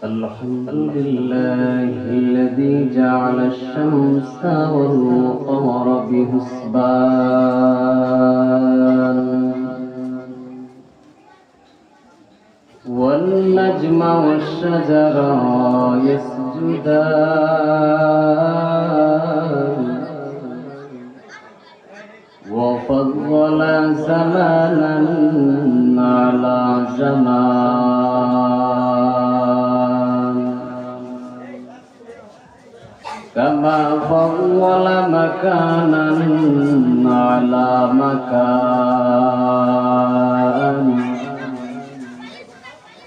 الحمد لله الذي جعل الشمس والقمر بحسبان والنجم والشجر يسجدان وفضل زمانا على زمان كما فضل مكانا على مكان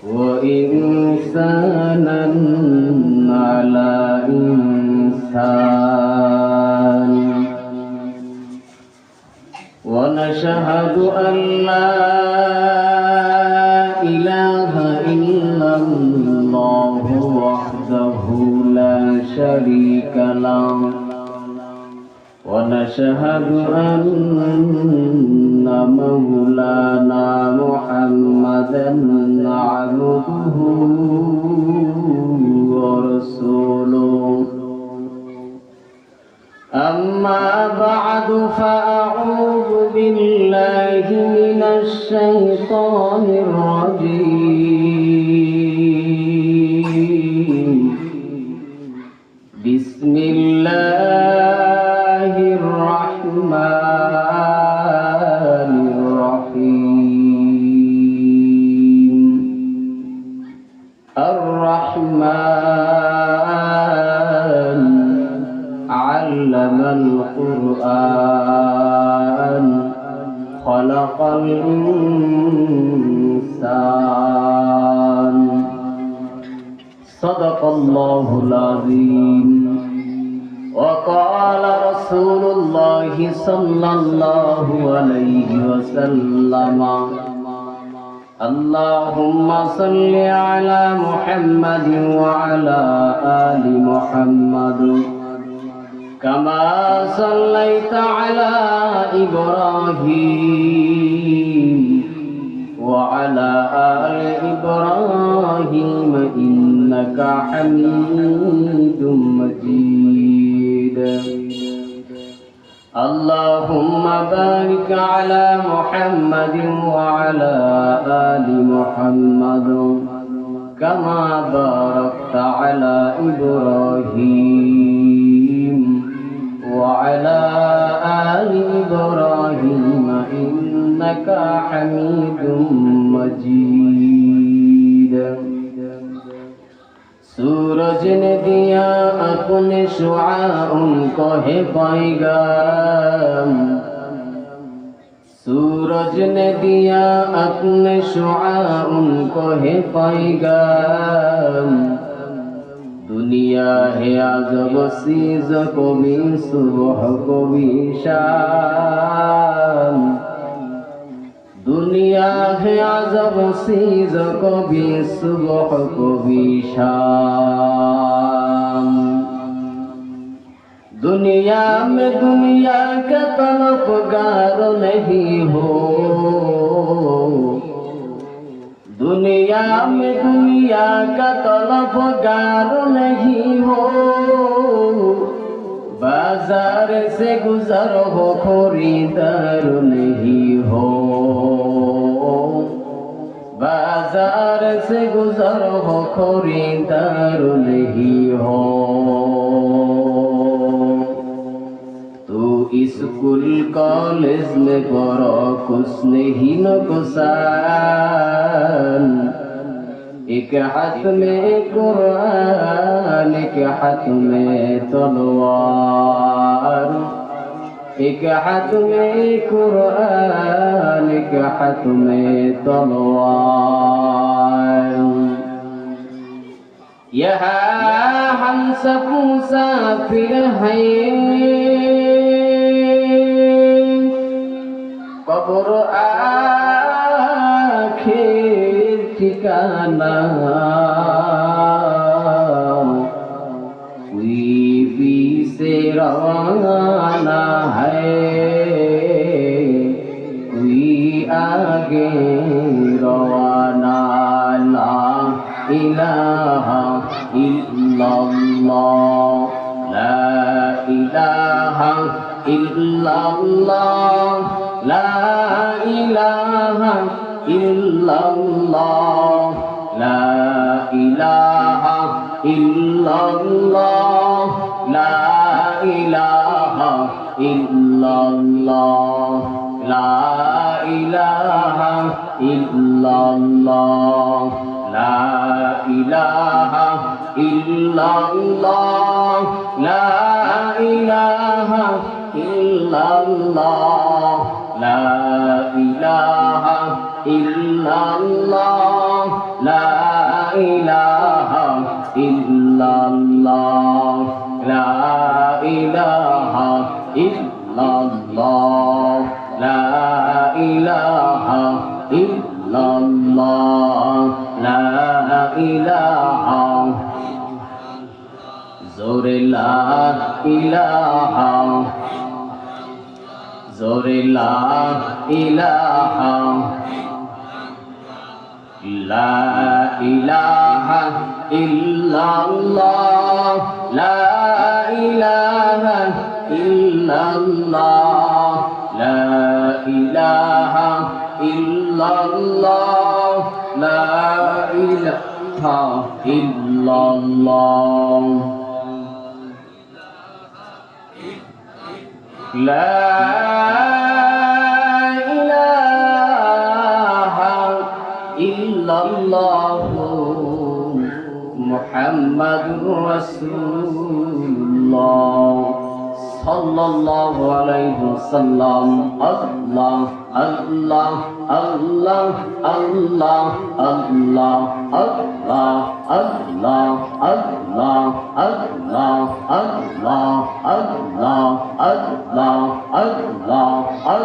وإنسانا على إنسان ونشهد أن لا إله إلا الله وحده لا شريك له ونشهد أن مولانا محمدا عبده ورسوله أما بعد فأعوذ بالله من الشيطان الرجيم بسم الله الرحمن الرحيم الرحمن علم القرآن خلق الإنسان صدق الله العظيم وقال رسول الله صلى الله عليه وسلم اللهم صل على محمد وعلى آل محمد كما صليت على إبراهيم وعلى آل إبراهيم إنك حميد مجيد اللهم بارك على محمد وعلى آل محمد كما باركت على إبراهيم وعلى آل إبراهيم إنك حميد مجيد सूरज ने दिया अपने शुआ उनको है पैगाम सूरज ने दिया अपने शुआ उनको है पैगाम दुनिया है आजब सीज को भी सुबह को भी शाम दुनिया है आजब सीज को भी सुबह को भी शाम दुनिया में दुनिया का तलबगार नहीं हो दुनिया में दुनिया का तलबगार नहीं हो बाजार से गुजर हो खरीदार नहीं हो बाजार से गुजर हो खरीदार नहीं हो तू स्कूल कॉलेज में पढ़ो कुछ नहीं नुकसान एक हाथ में कुरान एक हाथ में तलवार एक हाथ में कुरान एक हाथ में तलवार यहाँ हम सब मुसाफिर हैं कब्र आखिर ठिकाना कोई भी से रवाना है कोई आगे रवाना ला ইলাহা ইল্লাল্লাহ লা ইলাহা ইল্লাল্লাহ লা ইলাহা ইল্লাল্লাহ লা ইলাহা ইল্লাল্লাহ লা ইলাহা ইল্লাল্লাহ লা ইলাহা ইল্লাল্লাহ লা ইলাহা ইল্লাল্লাহ লা ইলাহা ইল্লাল্লাহ লা ইলাহা ইল্লাল্লাহ লা ইলাহা ইল্লাল্লাহ লা ইলাহা ইল্লাল্লাহ লা ইলাহা ইল্লাল্লাহ লা ইলাহা জোরে লা ইলাহা জোরে লা ইলাহা লা ইলাহা ইল্লাল্লাহ লা ইলাহা ইল্লাল্লাহ লা ইলাহা ইল্লাল্লাহ লা ইলাহা ইল্লাল্লাহ লা ইলাহা ইল্লাল্লাহ মুহাম্মাদুর রাসূলুল্লাহ সাল্লাল্লাহু আলাইহি ওয়াসাল্লাম আল্লাহ আল্লাহ আল্লাহ আল্লাহ আল্লাহ আল্লাহ আল্লাহ আল্লাহ আল্লাহ আল্লাহ আল্লাহ আল্লাহ আল্লাহ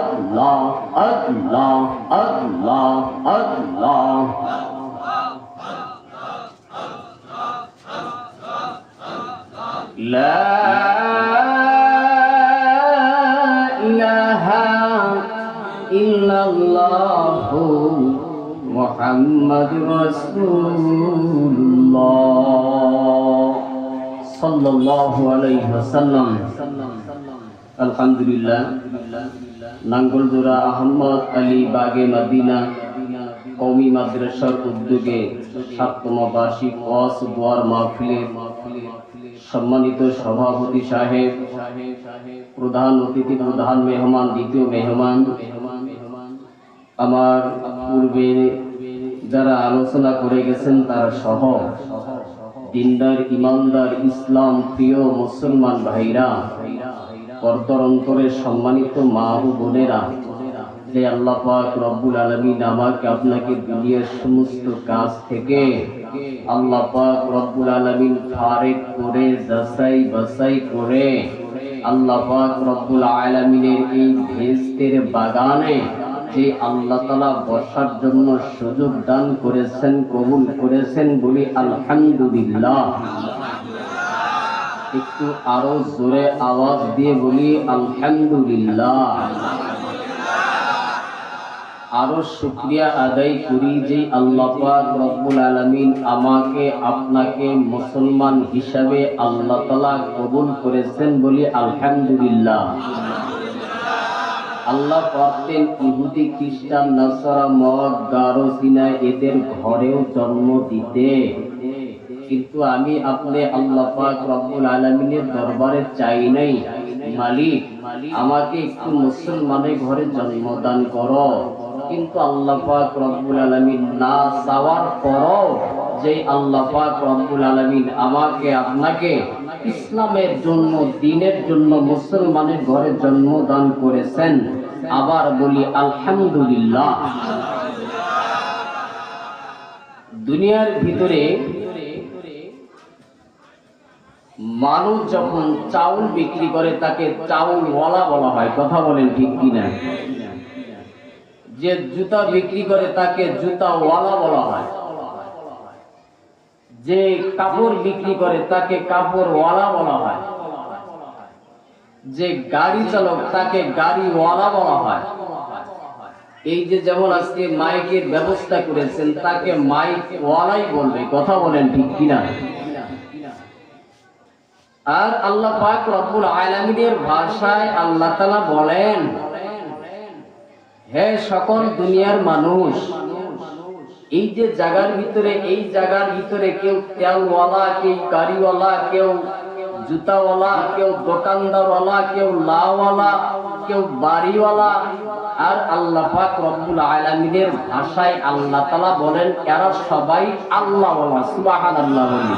আল্লাহ আল্লাহ আল্লাহ আল্লাহ লা ইল্লাল্লাহ মুহাম্মাদুর রাসূলুল্লাহ সাল্লাল্লাহু আলাইহি ওয়াসাল্লাম। আলহামদুলিল্লাহ, নাঙ্গলজোড়া আহমদ আলী বাগে মদিনা কওমি মাদ্রাসার উদ্যোগে ৭তম বার্ষিক ওয়াজ দোয়ার মাহফিলে সম্মানিত সভাপতি সাহেব, প্রধান অতিথি, প্রধান মেহমান, দ্বিতীয় মেহমান, আমার পূর্বে যারা আলোচনা করে গেছেন তারা সহ দিনদার, ইমানদার, ইসলাম প্রিয় মুসলমান ভাইরা, পর্দার অন্তরের সম্মানিত মা ও বোনেরা, যে আল্লাহ পাক রব্বুল আলামিন আমাকে আপনাকে দুনিয়ার সমস্ত কাজ থেকে আল্লাহ পাক রব্বুল আলামিন ফারেক করে যাচাই বাছাই করে আল্লাহ পাক রব্বুল আলামিনের এই বেহেশতের বাগানে যে আল্লাহ তাআলা বসার জন্য সুযোগ দান করেছেন, কবুল করেছেন, বলি আলহামদুলিল্লাহ। একটু আরো জোরে আওয়াজ দিয়ে বলি আলহামদুলিল্লাহ। আরো শুকরিয়া আদায় করি যে আল্লাহ পাক রব্বুল আলামিন আমাকে আপনাকে মুসলমান হিসাবে আল্লাহ তাআলা কবুল করেছেন, বলি আলহামদুলিল্লাহ। আল্লাহ পারতেন ইহুদি, খ্রিস্টান, নাসারা, মগ, গারো, সিনা এদের ঘরেও জন্ম দিতে, কিন্তু আমি আপনি আল্লাহ পাক রব্বুল আলামিনের দরবারে চাই নাই, মালিক আমাকে একটু মুসলমানের ঘরে জন্মদান করো। কিন্তু আল্লাহ পাক রব্বুল আলামিন না চাওয়ার পরও যে আল্লাহ পাক রব্বুল আলামিন আমাকে আপনাকে ইসলামের জন্য, দ্বীনের জন্য মুসলমানের ঘরে জন্মদান করেছেন, আবার বলি আলহামদুলিল্লাহ। দুনিয়ার ভিতরে মানুষ যখন চাউল বিক্রি করে তাকে চাউলওয়ালা বলা হয়, কথা বলেন ঠিক কিনা? যে জুতা বিক্রি করে তাকে জুতাওয়ালা বলা হয়, যে কাপড় বিক্রি করে তাকে কাপড়ওয়ালা বলা হয়, যে গাড়ি চালক তাকে গাড়িওয়ালা বলা হয়। এই যে যেমন আজকে মাইকের ব্যবস্থা করেছেন, তাকে মাইক ওয়ালাই বলবে, কথা বলেন ঠিক কিনা? আর আল্লাহ পাক রব্বুল আলামিনের ভাষায় আল্লাহ তাআলা বলেন, হে সকল দুনিয়ার মানুষ, এই যে জায়গার ভিতরে, এই জায়গার ভিতরে কেউ তেলওয়ালা, কেউ গাড়িওয়ালা, কেউ জুতাওয়ালা, কেউ দোকানদারওয়ালা, কেউ লাওয়ালা, কেউ বাড়িওয়ালা, আর আল্লাহ পাক রব্বুল আলামিনের ভাষায় আল্লাহ তাআলা বলেন এরা সবাই আল্লাহওয়ালা। সুবহানাল্লাহ বলি।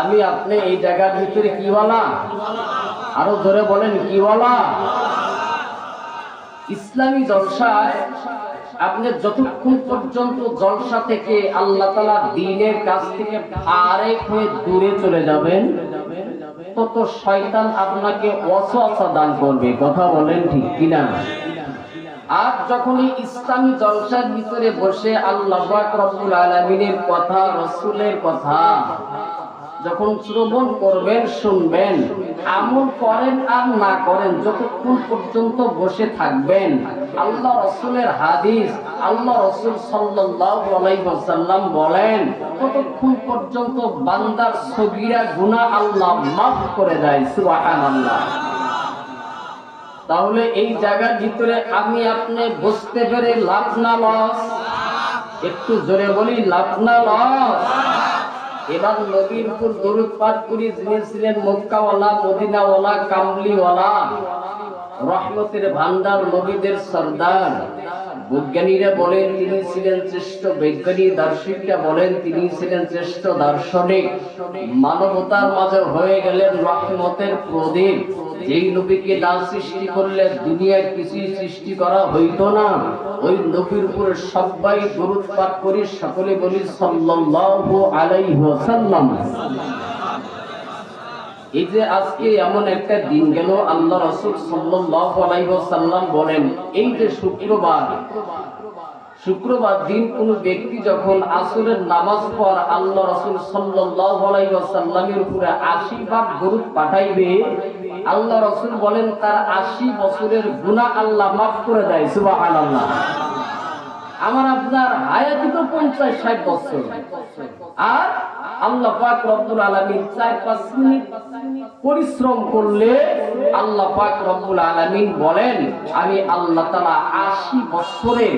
আমি আপনি এই জায়গার ভিতরে কি ওয়ালা? আরো জোরে বলেন কি ওয়ালা? ইসলামী জলসায় আপনি যতক্ষণ পর্যন্ত জলসা থেকে আল্লাহ তাআলা দ্বীনের কাছ থেকে ফারেক হয়ে দূরে চলে যাবেন, তত শয়তান আপনাকে ওয়াসওয়াসা দান করবে, কথা বলেন ঠিক কিনা? আর যখনই ইসলামী জলসার ভিতরে বসে আল্লাহ পাক রব্বুল আলামিনের কথা, রাসূলের কথা যখন শ্রবণ করবেন, শুনবেন, আমল করেন আর না করেন, যতক্ষণ পর্যন্ত বসে থাকবেন, আল্লাহ রাসূলের হাদিস, আল্লাহ রাসূল সাল্লাল্লাহু আলাইহি ওয়াসাল্লাম বলেন, ততক্ষণ পর্যন্ত বান্দার সগীরা গুনাহ আল্লাহ মাফ করে দেয়। সুবহানাল্লাহ। তাহলে এই জায়গার ভিতরে আমি আপনি বসতে পেরে লাভ না লস? একটু জোরে বলি, লাভ না লস? এবার নবীর উপর দরুদ পাঠ করি, যিনি ছিলেন মক্কাওয়ালা, মদিনাওয়ালা, কামলিওয়ালা, রহমতের ভান্ডার, নবীদের সরদার। বিজ্ঞানীরা বলেন তিনি ছিলেন শ্রেষ্ঠ বিজ্ঞানী, দার্শনিকরা বলেন তিনি ছিলেন শ্রেষ্ঠ দার্শনিক। মানবতার মাঝে হয়ে গেলেন রহমতের প্রদীপ। যেই নবীকে না সৃষ্টি করলে দুনিয়ার কিছুই সৃষ্টি করা হইতো না। ওই নবীর উপরে সবাই দরুদ পাঠ করি, সকলে বলি সাল্লাল্লাহু আলাইহি ওয়াসাল্লাম। এই যে আজকে এমন একটা দিন গেল, আল্লাহ রাসূল সাল্লাল্লাহু আলাইহি ওয়াসাল্লাম বলেন, এই যে শুক্রবার দিন কোন ব্যক্তি যখন আসরের নামাজ পড় আল্লাহ রাসূল সাল্লাল্লাহু আলাইহি ওয়াসাল্লামের উপরে 80 বার দরুদ পাঠাইবে, আল্লাহ রাসূল বলেন তার 80 বছরের গুনাহ আল্লাহ মাফ করে দেয়। সুবহানাল্লাহ। আমার আপনার হায়াতি তো 50-60 বছর, আর আল্লাহ পাক রব্বুল আলামিন 4-5 মিনিট পরিশ্রম করলে আল্লাহ পাক রব্বুল আলামিন বলেন আমি আল্লাহ তাআলা 80 বছরের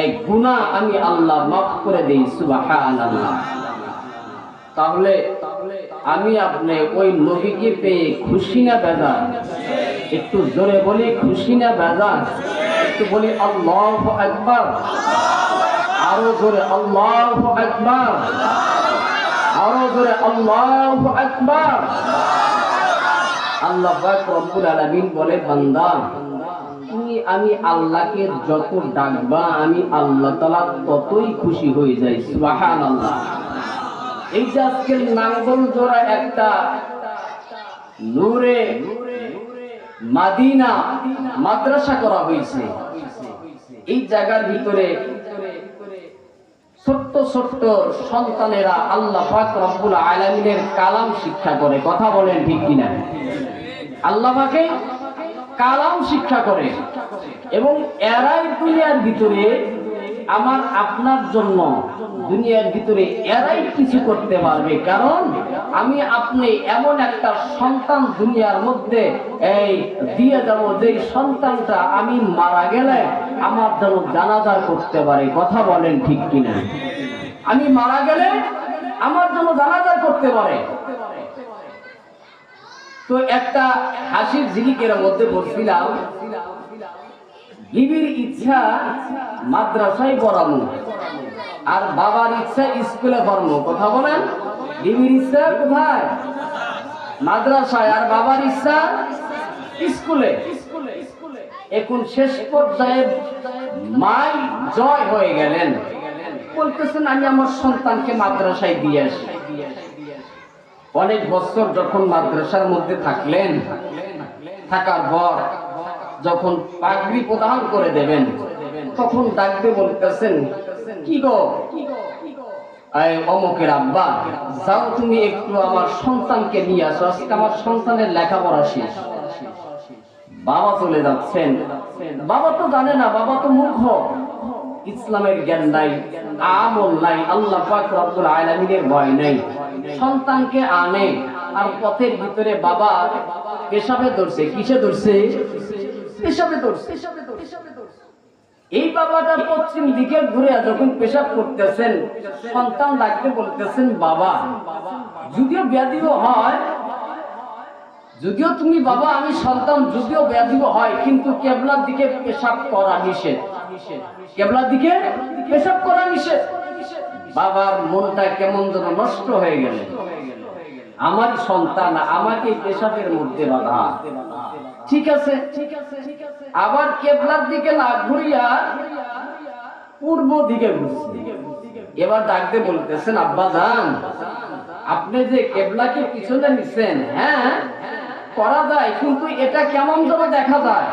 এই গুনাহ আমি আল্লাহ মাফ করে দেই। সুবহানাল্লাহ। তাহলে আমি আপনি ওই নবীকে পেয়ে খুশি না বেজার? একটু জোরে বলি, খুশি না বেজার? একটু বলি আল্লাহু আকবার। আরো জোরে আল্লাহু আকবার। আরো জোরে আল্লাহু আকবার। আল্লাহ পাক রব্বুল আলামিন বলে, বান্দা তুমি আমি আল্লাহকে যত ডাকবা আমি আল্লাহ তাআলা ততই খুশি হয়ে যাই। সুবহানাল্লাহ। এই যে আজকের নাঙ্গল জোড়া একটা নূরে মাদিনা মাদ্রাসা করা হয়েছে, এই জায়গার ভিতরে ছোট্ট ছোট্ট সন্তানেরা আল্লাহ পাক রব্বুল আলামিনের কালাম শিক্ষা করে, কথা বলেন ঠিক কিনা? আল্লাহ পাকে কালাম শিক্ষা করে, এবং এরাই দুনিয়ার ভিতরে আমার আপনার জন্য দুনিয়ার ভিতরে এরাই কিছু করতে পারবে। কারণ আমি আপনি এমন একটা সন্তান দুনিয়ার মধ্যে এই দিয়ে যাব, যে সন্তানটা আমি মারা গেলে আমার জন্য জানাজা করতে পারে, কথা বলেন ঠিক কিনা? আমি মারা গেলে আমার জন্য জানাজা করতে পারে। তো একটা হাসির ঝিলিকের মধ্যে বলছিলাম, বিবির ইচ্ছা মাদ্রাসায় পড়ানো আর বাবার ইচ্ছা স্কুলে পড়ানো, কথা বলেন। বিবির ইচ্ছা কোথায়? মাদ্রাসায়, আর বাবার ইচ্ছা স্কুলে। এখন শেষ পর্যায়ে মাই জয় হয়ে গেলেন, বলতেছেন আমি আমার সন্তানকে মাদ্রাসায় দিয়ে আসি। অনেক বছর যখন মাদ্রাসার মধ্যে থাকলেন, থাকার পর যখন পাগড়ি প্রদান করে দেবেন, তখন ডাকতে বলতেছেন, কি গো অমুকের আব্বা, যাও তুমি একটু আমার সন্তানকে নিয়ে আসো, আজকে আমার সন্তানের লেখাপড়া শেষ। বাবা চলে যাচ্ছেন, বাবা তো জানে না, বাবা তো মূর্খ, ইসলামের জ্ঞান নাই, আমল নাই, আল্লাহ পাক রব্বুল আলামিনের ভয় নাই। সন্তানকে আনে আর পথের ভিতরে বাবা পেশাবে ধরছে। কিসে ধরছে? পেশাবে ধরছে। এই বাবাটা পশ্চিম দিকে ঘুরে যখন পেশাব করতেছেন, সন্তান ডাকতে বলতেছেন বাবা। যদিও ব্যাধিও হয়, যদিও তুমি বাবা, আমি সন্তান, যদিও ব্যাধিও হয়, কিন্তু কেবলার দিকে পেশাব করা নিষেধ। কেবলার দিকে পেশাব করা নিষেধ। বাবার মনটা কেমন যেন নষ্ট হয়ে গেল। আমার সন্তান আমাকে পেশাবের মধ্যে বাধা। ঠিক আছে, আবার কেবলার দিকে না ঘুরিয়া পূর্ব দিকে ঘুরছে। এবার ডাকতে বলতেছেন আব্বা জান, আপনি যে কেবলাকে পিছনে নিছেন, হ্যাঁ করা যায়, কিন্তু এটা কেমন যেন দেখা যায়।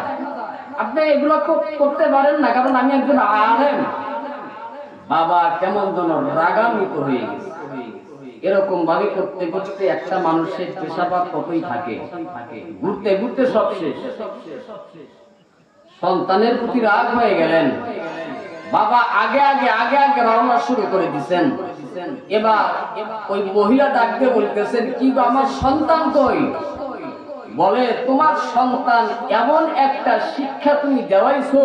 আপনি এগুলো করতে পারেন না, কারণ আমি একজন আলেম। বাবা কেমন যেন রাগান্বিত হয়ে গেছে। এরকম ভাবে করতে করতে একটা মানুষের পেশাবা কতই থাকে, ঘুরতে ঘুরতে সব শেষ। সন্তানের প্রতি রাগ হয়ে গেলেন। বাবা আগে আগে আগে আগে রওনা শুরু করে দিচ্ছেন। এবার ওই মহিলা ডাকতে বলতেছেন, কি গো আমার সন্তান কই? বলে, তোমার সন্তান এমন একটা শিক্ষা তুমি দেওয়াইছো,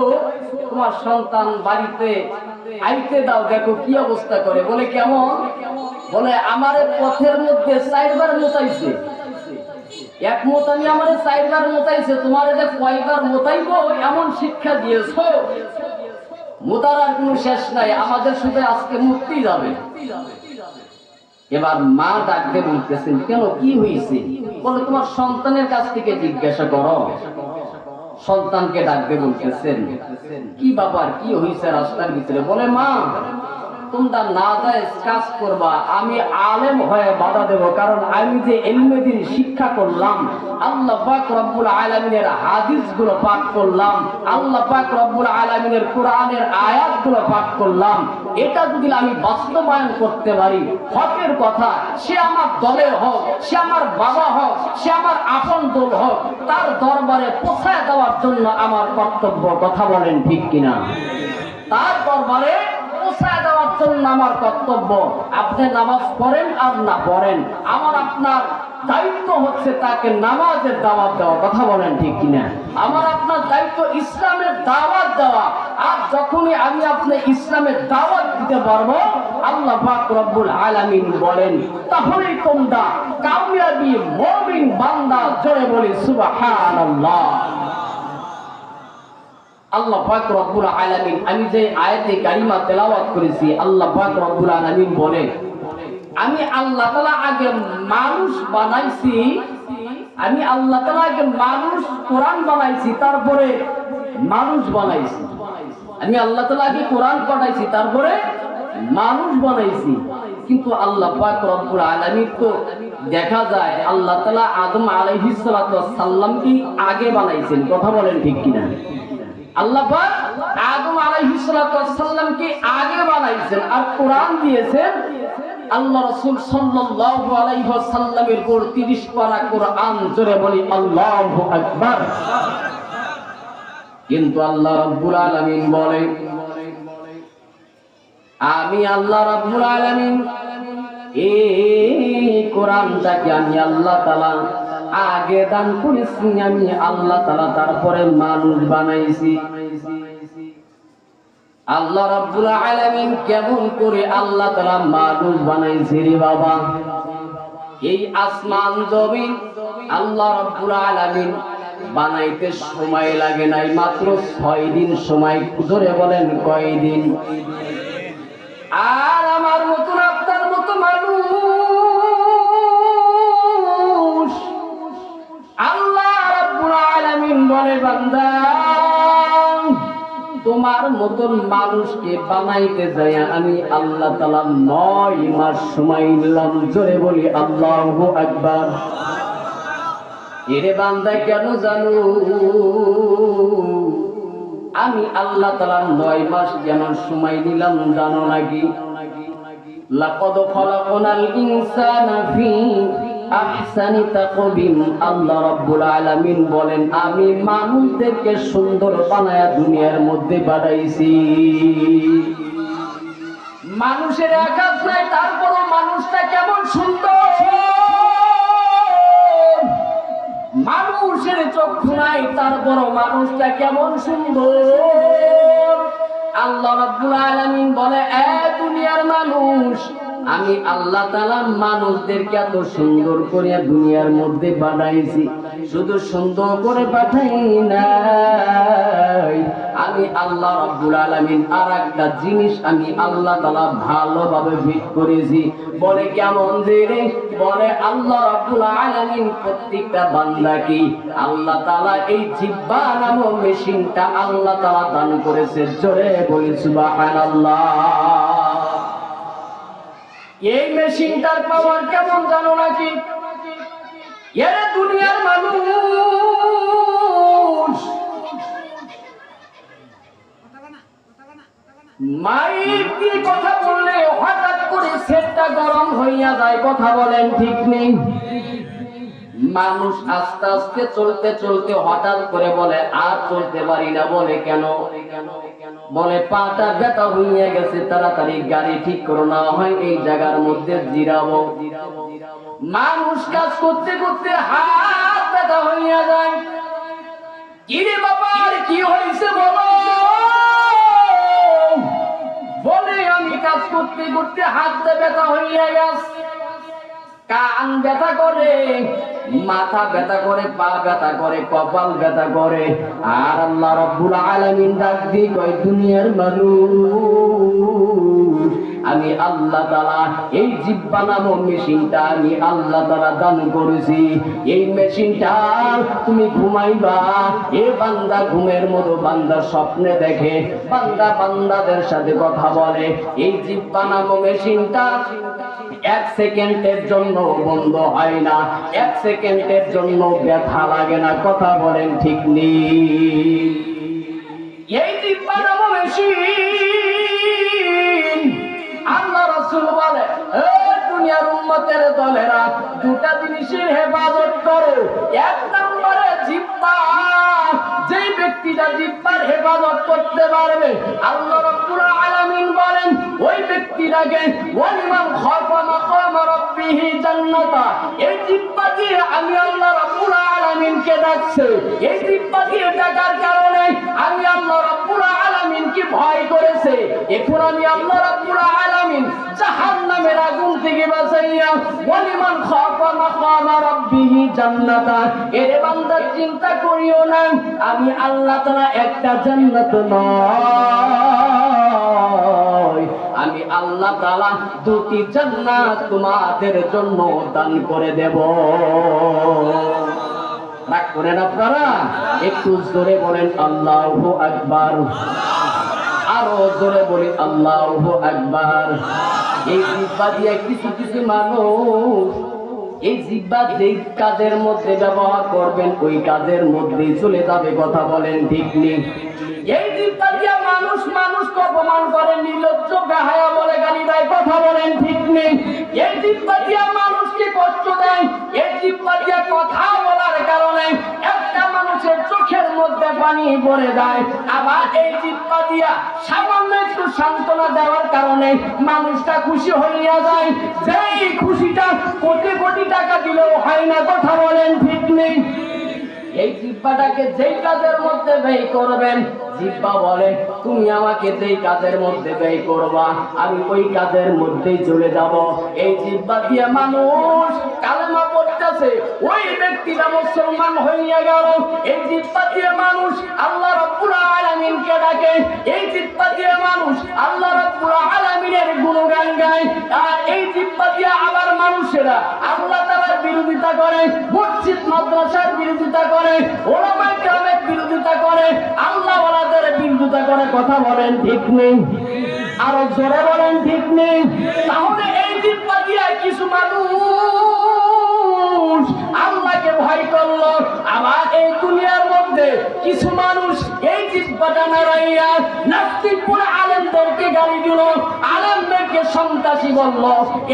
তোমার সন্তান বাড়িতে আইতে দাও, দেখো কি অবস্থা করে। বলে কেমন? বলে আমার পথের মধ্যে 4 বার মোতাইছে। এক মোতানি আমার 4 বার মোতাইছে, তোমার যে কয়বার মোতাইবো এমন শিক্ষা দিয়েছো, মোতার আর কোনো শেষ নাই, আমাদের শুধু আজকে মুক্তি যাবে। এবার মা ডাকতে বলতেছেন, কেন কি হয়েছে? বলে তোমার সন্তানের কাছ থেকে জিজ্ঞাসা করো। সন্তানকে ডাকতে বলতেছেন, কি বাবার কি হয়েছে রাস্তার ভিতরে? বলে মা, তোমরা না যায় কাজ করবা, আমি আলেম হয়ে বাধা দেব, কারণ আমি যে ইলমে দ্বীন শিক্ষা করলাম, আল্লাহ পাক রব্বুল আলামিনের হাদিসগুলো পাঠ করলাম, আল্লাহ পাক রব্বুল আলামিনের কোরআনের আয়াতগুলো পাঠ করলাম, এটা যদি আমি বাস্তবায়ন করতে পারি, হকের কথা, সে আমার দলে হোক, সে আমার বাবা হোক, সে আমার আপন দল হোক, তার দরবারে পৌঁছায় দেওয়ার জন্য আমার কর্তব্য। কথা বলেন ঠিক কিনা? তার দরবারে পৌঁছায় দেওয়ার জন্য আমার কর্তব্য। আপনি নামাজ পড়েন আর না পড়েন, আমার আপনার দায়িত্ব হচ্ছে তাকে নামাজের দাওয়াত দেওয়া। কথা বলেন ঠিক কিনা? আমার আপনার দায়িত্ব ইসলামের দাওয়াত দেওয়া। আর যখনই আমি আপনি ইসলামের দাওয়াত দিতে পারবো, আল্লাহ পাক রব্বুল আলামিন বলেন, তাহলেই তোমরা কামিয়াবি মুমিন বান্দা। জোরে বলি সুবহানাল্লাহ। আল্লাহ পাক রব্বুল আলামিন, আমি যে আয়াতে কারিমা তেলাওয়াত করেছি, আল্লাহ পাক রব্বুল আলামিন বলে, আমি আল্লাহ তাআলা আগে মানুষ বানাইছি, আমি আল্লাহ তাআলা আগে মানুষ কোরআন বানাইছি, তারপরে মানুষ বানাইছি। আমি আল্লাহ তাআলা আগে কোরআন পাঠাইছি, তারপরে মানুষ বানাইছি। কিন্তু আল্লাহ পাক রব্বুল আলামিন তো দেখা যায় আল্লাহ তাআলা আদম আলাইহিস সালাতু ওয়াস সালামকে আগে বানাইছেন। কথা বলেন ঠিক কিনা? আল্লাহ পাক আদম আলাইহিস সালাতু ওয়াস সালামকে আগে বানাইছেন আর কোরআন দিয়েছেন আল্লাহ রাসূল সাল্লাল্লাহু আলাইহি ওয়াসাল্লামের উপর 30 পারা কোরআন। জোরে বলি আল্লাহু আকবার। কিন্তু আল্লাহ রাব্বুল আলামিন বলে, আমি আল্লাহ রাব্বুল আলামিন এই কোরআনটাকে আমি আল্লাহ তাআলা আগে দান করেছি, আমি আল্লাহ তাআলা তারপরে মানুষ বানাইছি। আল্লাহ রাব্বুল আলামিন কেমন করে আল্লাহ তাআলা মানুষ বানাইছে রে বাবা? এই আসমান জমিন আল্লাহ রাব্বুল আলামিন বানাইতে সময় লাগে নাই, মাত্র 6 দিন সময়। ধরে বলেন কয় দিন? আর আমার মতন আপনার মতো মানুষ আল্লাহ রাব্বুল আলামিন বলে, বান্দা তোমার মতন মানুষকে বানাইতে যায় আমি আল্লাহ তাআলা 9 মাস সময় নিলাম। জোরে বলি আল্লাহু আকবার। এরে বান্দা কেন জানো? আমি আল্লাহ তাআলা 9 মাস কেন সময় নিলাম জানো নাকি? লাকাদ খালাকনাল ইনসানা ফি আহসানি তাকবীম। আল্লাহ রাব্বুল আলামিন বলেন আমি মানুষদেরকে সুন্দর বানায়া দুনিয়ার মধ্যে বানাইছি। মানুষের আকাশ নাই, তারপরও মানুষটা কেমন সুন্দর। মানুষের চক্ষু নাই, তারপরও মানুষটা কেমন সুন্দর। আল্লাহ রাব্বুল আলামিন বলে এ দুনিয়ার মানুষ, আমি আল্লাহ তাআলা মানুষদেরকে এত সুন্দর করে দুনিয়ার মধ্যে বানাইছি। শুধু সুন্দর করে পাঠাই নাই, আমি আল্লাহ রাব্বুল আলামিন আরেকটা জিনিস আমি আল্লাহ তাআলা ভালোভাবে ফিট করেছি। বলে কেমন রে? বলে আল্লাহ রাব্বুল আলামিন প্রত্যেকটা বান্দাকে আল্লাহ তাআলা এই জিহ্বা নামক মেশিনটা আল্লাহ তাআলা দান করেছে। জোরে বলি সুবহানাল্লাহ। এই মেশিনটার পাওয়ার কেমন জানো নাকি? এর দুনিয়ার মানুষ মাইক দিয়ে কথা বললে হঠাৎ করে সেটটা গরম হইয়া যায়। কথা বলেন ঠিক নেই? মানুষ আস্তে আস্তে চলতে চলতে হঠাৎ করে বলে আর চলতে পারি না। বলে কেন? বলে পাটা ব্যথা হইয়া গেছে, তাড়াতাড়ি গাড়ি ঠিক করো, না হয় এই জায়গার মধ্যে জিরাবো। মানুষ কাজ করতে করতে হাত ব্যথা হইয়া যায়। কিরে বাবা আর কি হয়েছে বলো? বলে আমি কাজ করতে করতে হাত ব্যথা হইয়া গেছে, কান ব্যথা করে, মাথা ব্যথা করে, পা ব্যথা করে, কপাল ব্যথা করে। আর আল্লাহ রাব্বুল আলামিন ডাক দিয়ে কয় দুনিয়ার মানুষ, আমি আল্লাহ তাআলা এই জিহ্বা নামক মেশিনটা আমি আল্লাহ তাআলা দান করেছি। এই মেশিনটা তুমি ঘুমাইবা, এ বান্দা ঘুমের মতো বান্দা স্বপ্নে দেখে, বান্দা বান্দাদের সাথে কথা বলে। এই জিহ্বা নামক মেশিনটা এক সেকেন্ডের জন্য বন্ধ হয় না, এক সেকেন্ডের জন্য ব্যথা লাগে না। কথা বলেন ঠিক নেই? এই জিহ্বা নামক মেশিন আল্লাহ রাসূল বলে এ দুনিয়ার উম্মতের দলেরা দুটা জিনিসের হেফাজত করো। এক নম্বরে জিহ্বা। যেই ব্যক্তিটা জিহ্বার হেফাজত করতে পারবে আল্লাহ রাব্বুল আলামিন বলেন ওই ব্যক্তিটাকে ওয়ালিমান খাফা মাকাম রাব্বিহি জান্নাতা। এই জিহ্বা দিয়ে আমি আল্লাহ রাব্বুল আলামিনকে ডাকছে। এই জিহ্বা দিয়ে ডাকার কারণে আমি আল্লাহ রাব্বুল আলামিনকে ভয় করেছে। এখন আমি আল্লাহ রাব্বুল আলামিন জাহান্নামের আগুন থেকে বাঁচাইয়া ওয়ালিমান খাফা মাকাম রাব্বিহি জান্নাতা। এর বান্দা চিন্তা করিও না, আমি আল্লাহ তাআলা একটা জান্নাত নয়, আমি আল্লাহ তাআলা দুটি জান্নাত তোমাদের জন্য দান করে দেব। রাগ করেন আপনারা? একটু জোরে বলেন আল্লাহু আকবার। আরো জোরে বলি আল্লাহু আকবার। এই জিহ্বা দিয়ে কিছু কিছু মানুষ এই জিহ্বা যেই কাজের মধ্যে ব্যবহার করবেন ওই কাজের মধ্যেই চলে যাবে। কথা বলেন ঠিক নেই? এই জিহ্বা দিয়ে মানুষ মানুষকে অপমান করে, নির্লজ্জ বেহায়া বলে গালি দেয়। কথা বলেন ঠিক নেই? এই জিহ্বা দিয়ে মানুষকে কষ্ট দেয়। এই জিহ্বা দিয়ে কথা বলার কারণে একটা মানুষের চোখের মধ্যে পানি পড়ে যায়। আবার এই জিহ্বা দিয়া সামান্য একটু সান্ত্বনা দেওয়ার কারণে মানুষটা খুশি হইয়া যায়। যেই খুশিটা কোটি কোটি টাকা দিলেও হয় না। কথা বলেন ঠিক নেই? এই জিহ্বাটাকে যেই কাজের মধ্যে ব্যয় করবেন, জিহ্বা বলে তুমি আমাকে যেই কাজের মধ্যে ব্যয় করবা আমি ওই কাজের মধ্যেই চলে যাব। এই জিহ্বা দিয়ে মানুষ কালেমা পড়তেছে, ওই ব্যক্তিটা মুসলমান হইয়া গেল। এই জিহ্বা দিয়ে মানুষ আল্লাহ রাব্বুল আলামিনকে ডাকে। এই জিহ্বা দিয়ে মানুষ আল্লাহ রাব্বুল আলামিনের গুণগান গায়। আর এই জিহ্বা দিয়ে আবার মানুষেরা আল্লাহ তাআলার বিরোধিতা করে, মসজিদ মাদ্রাসার বিরোধিতা করে, ওলামায়ে কেরামের বিরোধিতা করে, আল্লাহ ওয়ালাদের বিরোধিতা করে। কথা বলেন ঠিক নেই? আরো জোরে বলেন ঠিক নেই? তাহলে এই জিহ্বা দিয়ে কিছু মানুষ আল্লাহকে ভয় করলো, আবার এই দুনিয়ার মধ্যে কিছু মানুষ এই জিহ্বাটা নাড়াইয়া নাস্তিক পুরো আলেমদেরকে গালি দিল, আলেমদের আমাদেরকে সন্ত্রাসী বলল।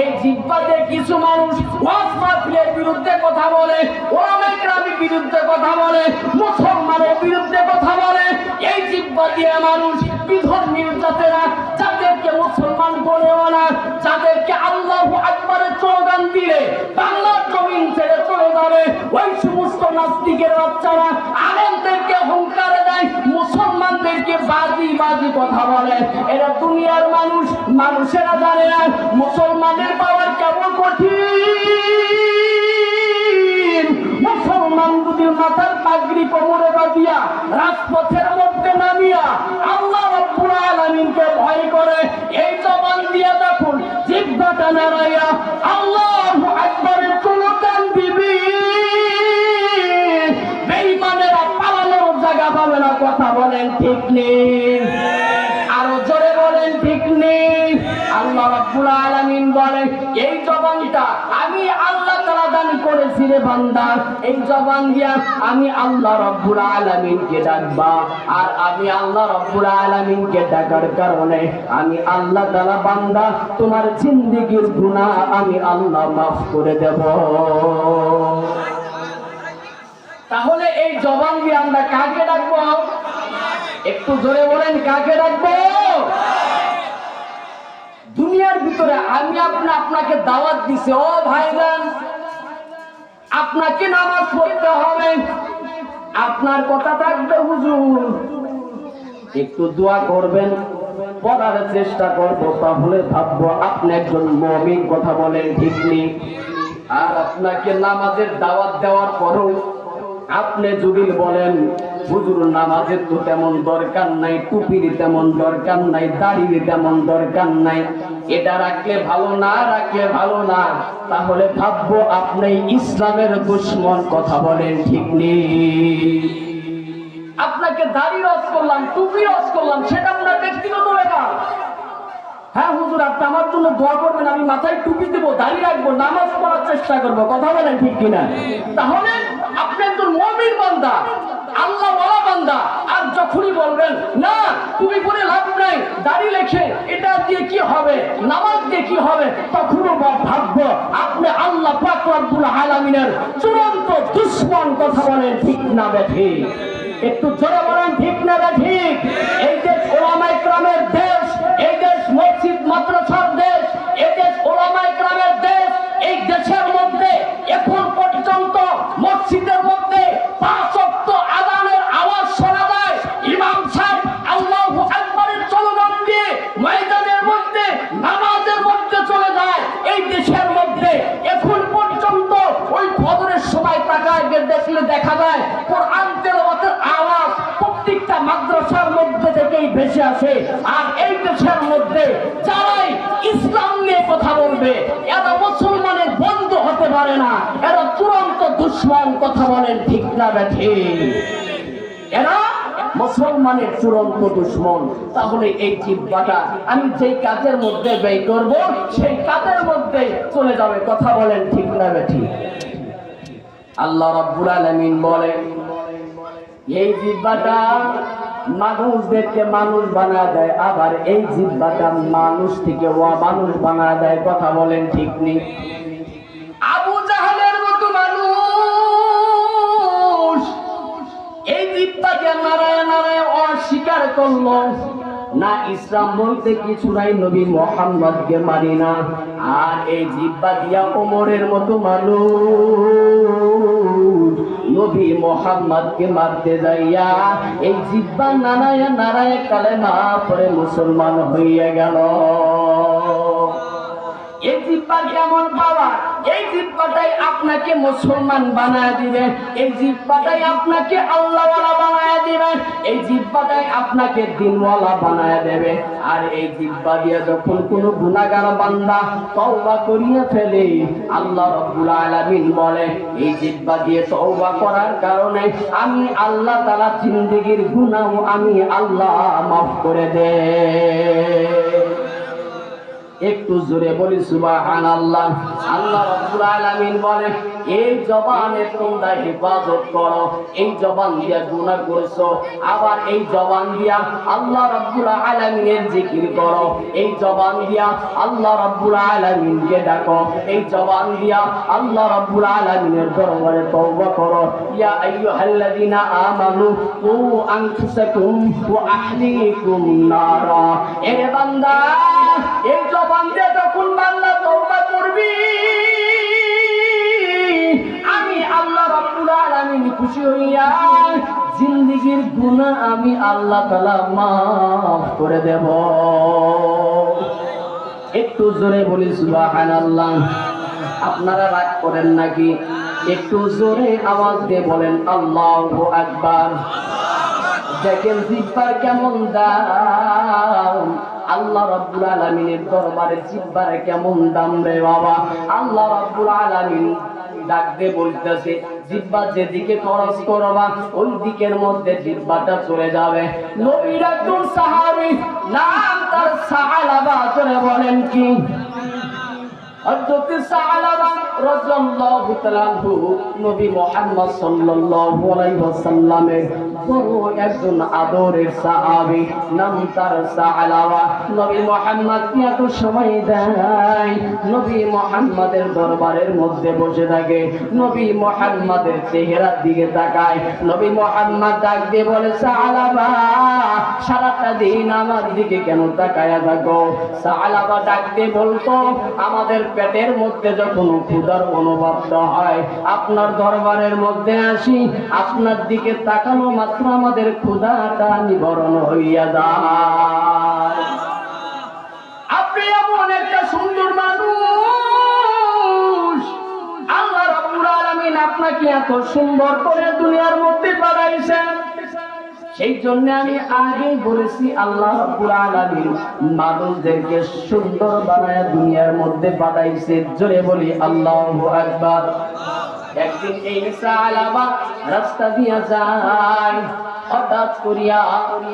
এই জিহ্বাতে কিছু মানুষ ওয়াজ মাহফিলের বিরুদ্ধে কথা বলে, ওলামায়ে কেরামের বিরুদ্ধে কথা বলে, মুসলমানের বিরুদ্ধে কথা বলে। এই জিহ্বা দিয়ে মানুষ বিধর্মী জাতেরা, যাদেরকে মুসলমান বলেও না, যাদেরকে আল্লাহু আকবারের স্লোগান দিলে বাংলার জমিন ছেড়ে চলে যাবে, ওই সমস্ত নাস্তিকের বাচ্চারা আলেমদেরকে হুঙ্কারে দেয়, মুসলমানদেরকে বাজি বাজি কথা বলে। এরা দুনিয়ার মানুষ, মানুষেরা জানে না মুসলমানের পাওয়ার কেমন কঠিন। মুসলমান যদি মাথার পাগড়ি কোমরে বাঁধিয়া রাজপথের মধ্যে নামিয়া আল্লাহ রাব্বুল আলামিনকে ভয় করে, এই জবান দিয়া দেখুন জিহ্বাটা নাড়াইয়া আল্লাহু আকবারের স্লোগান দিবি, বেঈমানেরা পালানোর জায়গা পাবে না। কথা বলেন ঠিক নেই? আরো জোরে বলেন ঠিক নেই? আল্লাহ রাব্বুল আলামিন বলে, এই জবানটা আমি আল্লাহ তাআলা দান করেছি রে বান্দা, এই জবান দিয়া আমি আল্লাহ রাব্বুল আলামিনকে ডাকবা। আর আমি আল্লাহ রাব্বুল আলামিনকে ডাকার কারণে আমি আল্লাহ তাআলা বান্দা তোমার জিন্দেগীর গুনাহ আমি আল্লাহ মাফ করে দেব। তাহলে এই জবান দিয়ে আমরা কাকে ডাকবো? একটু জোরে বলেন, কাকে ডাকবো? দুনিয়ার ভিতরে আমি আপনাকে দাওয়াত দিছি, ও ভাইজান আপনাকে নামাজ পড়তে হবে, আপনার কথা থাকবে হুজুর একটু দোয়া করবেন, পড়ার চেষ্টা করব, তাহলে ভাববো আপনি একজন মুমিন। কথা বলেন ঠিক নেই? আর আপনাকে নামাজের দাওয়াত দেওয়ার পরেও আপনি যদি বলেন হুজুর নামাজের তো তেমন দরকার নাই, টুপির তেমন দরকার নাই, দাড়ির তেমন দরকার নাই, এটা রাখলে ভালো না, রাখলে ভালো না, তাহলে ভাববো আপনি ইসলামের দুশমন। কথা বলেন ঠিক নেই? আপনাকে দাড়ি রস করলাম, টুপি রস করলাম, সেটা আপনার ব্যক্তিগত ব্যাপার। হ্যাঁ হুজুর আপনি আমার জন্য দোয়া করবেন, আমি মাথায় টুপি দেবো, দাড়ি রাখবো, নামাজ পড়ার চেষ্টা করবো। কথা বলেন ঠিক কিনা? তাহলে আপনি একজন মুমিন বান্দা, আল্লাহ ওয়ালা বান্দা। আর যখনই বলবেন না টুপি পরে লাভ নাই, দাড়ি লেখে এটা দিয়ে কি হবে, নামাজ দিয়ে কি হবে, তখনও ভাববো আপনি আল্লাহ পাক রব্বুল আলামিনের চূড়ান্ত দুশমন। কথা বলেন ঠিক না বেঠিক? একটু জোরে বলেন ঠিক না বেঠিক? এই দেশ উলামায়ে কেরামের দেশ, এই দেশ মসজিদ মাদ্রাসার দেশ, এই দেশ উলামায়ে কেরামের দেশ। এই দেশের মধ্যে এখন পর্যন্ত মসজিদের মধ্যে 5 ওয়াক্ত আযানের আওয়াজ শোনা যায়, ইমাম সাহেব আল্লাহু আকবারের স্লোগান দিয়ে ময়দানের মধ্যে নামাজের মধ্যে চলে যায়। এই দেশের মধ্যে এখন পর্যন্ত ওই ফজরের সময় তাকায় দেখলে দেখা যায় কোরআন তেলাওয়াতের আওয়াজ প্রত্যেকটা মাদ্রাসার মধ্যে থেকেই ভেসে আসে। আর এই দেশের মধ্যে যারাই ইসলাম নিয়ে কথা বলবে এরা মুসলমানের বন্ধু হতে পারে না, এরা চূড়ান্ত দুশমন। কথা বলেন ঠিক না বেঠিক? এরা মুসলমানের চূড়ান্ত দুশমন। তাহলে এই জিহ্বাটা আমি যেই কাজের মধ্যে ব্যয় করব সেই কাজের মধ্যে চলে যাবে। কথা বলেন ঠিক না বেঠিক? আল্লাহ রাব্বুল আলামিন বলে, এই জিহ্বাটা মানুষদেরকে মানুষ বানায় দেয়, আবার এই জিহ্বাটা মানুষ থেকে অমানুষ বানায় দেয়। কথা বলেন ঠিক নেই? আবু জাহেলের মতো মানুষ এই জিহ্বাকে নারায় নারায় অস্বীকার করলো, না ইসলাম বলতে কিছু নাই, নবী মুহাম্মদকে মানি না। আর এই জিহ্বা দিয়া ওমরের মতো মানুষ নবী মুহাম্মদকে মারতে যাইয়া এই জিহ্বা নারায় নারায় কালেমা পড়ে মুসলমান হইয়া গেল। এই জিহ্বার কেমন পাওয়ার? এই জিহ্বাটাই আপনাকে মুসলমান বানায় দিবে, এই জিহ্বাটাই আপনাকে আল্লাহওয়ালা বানায় দিবে, এই জিহ্বাটাই আপনাকে দ্বীনওয়ালা বানায় দেবে। আর এই জিহ্বা দিয়ে যখন কোনো গুনাহগার বান্দা তওবা করিয়া ফেলে, আল্লাহ রাব্বুল আলামিন বলে এই জিহ্বা দিয়ে তওবা করার কারণে আমি আল্লাহ তাআলা জিন্দেগীর গুনাহ আমি আল্লাহ মাফ করে দেয়। একটু জোরে বলি সুবহানাল্লাহ। আল্লাহ রাব্বুল আলামিন বলেন, এই জবানের তোমরা হেফাজত করো, এই জবান দিয়া গুনাহ করছো, আবার এই জবান দিয়া আল্লাহ রাব্বুল আলামিনের জিকির করো, এই জবান দিয়া আল্লাহ রাব্বুল আলামিনকে ডাকো, এই জবান দিয়া আল্লাহ রাব্বুল আলামিনের দরবারে তওবা করো। ইয়া আইয়ুহাল্লাযীনা আমানু কু আনফুসাকুম ওয়া আহলিকুম নারা। এ বান্দা, এই জবান দিয়ে যখন বান্দা তওবা করবি, আমি আল্লাহ রাব্বুল আলামিন খুশি হইয়া জিন্দেগীর গুনাহ আমি আল্লাহ তাআলা মাফ করে দেব। একটু জোরে বলি সুবহানাল্লাহ। আপনারা রাগ করেন নাকি? একটু জোরে আওয়াজ দিয়ে বলেন আল্লাহু আকবার। দেখেন জিহ্বার কেমন দাম, আল্লাহ রাব্বুল আলামিনের দরবারে জিহ্বার কেমন দাম রে বাবা। আল্লাহ রাব্বুল আলামিন ডাক দিয়ে বলতেছে, জিহ্বা যেদিকে খরচ করবা ওই দিকের মধ্যে জিহ্বাটা চলে যাবে। নবীর একজন সাহাবী, নাম তার সাআলাবা, চলে বলেন কি? হযরত সাআলাবা রাদিয়াল্লাহু তাআলা আনহু নবী মুহাম্মদ সাল্লাল্লাহু আলাইহি ওয়াসাল্লামের বড় একজন আদরের সাহাবী, নাম তার সাআলাবা। নবী মুহাম্মদ কি এত সময় দেয়, নবী মুহাম্মাদের দরবারের মধ্যে বসে থাকে, নবী মুহাম্মাদের চেহারার দিকে তাকায়। নবী মুহাম্মদ ডাক দিয়ে বলে, সাআলাবা, সারাটা দিন আমার দিকে কেন তাকায়া থাকো? সাআলাবা ডাক দিয়ে বলতো, আমাদের পেটের মধ্যে যখন ক্ষুধার অনুভব হয় আপনার দরবারের মধ্যে আসি, আপনার দিকে তাকানো মাত্র আমাদের ক্ষুধাটা নিবারণ হইয়া যায়। আপনি এমন একটা সুন্দর মানুষ, আল্লাহ রাব্বুল আলামিন আপনাকে এত সুন্দর করে দুনিয়ার মধ্যে পাঠাইছেন। সেই জন্য আমি আগে বলেছি, আল্লাহ রাব্বুল আলামিন মানুষদেরকে সুন্দর বানায়া দুনিয়ার মধ্যে পাঠাইছে। জোরে বলি আল্লাহু আকবার। একদিন এই সাআলাবা রাস্তা দিয়া যায়, হঠাৎ করিয়া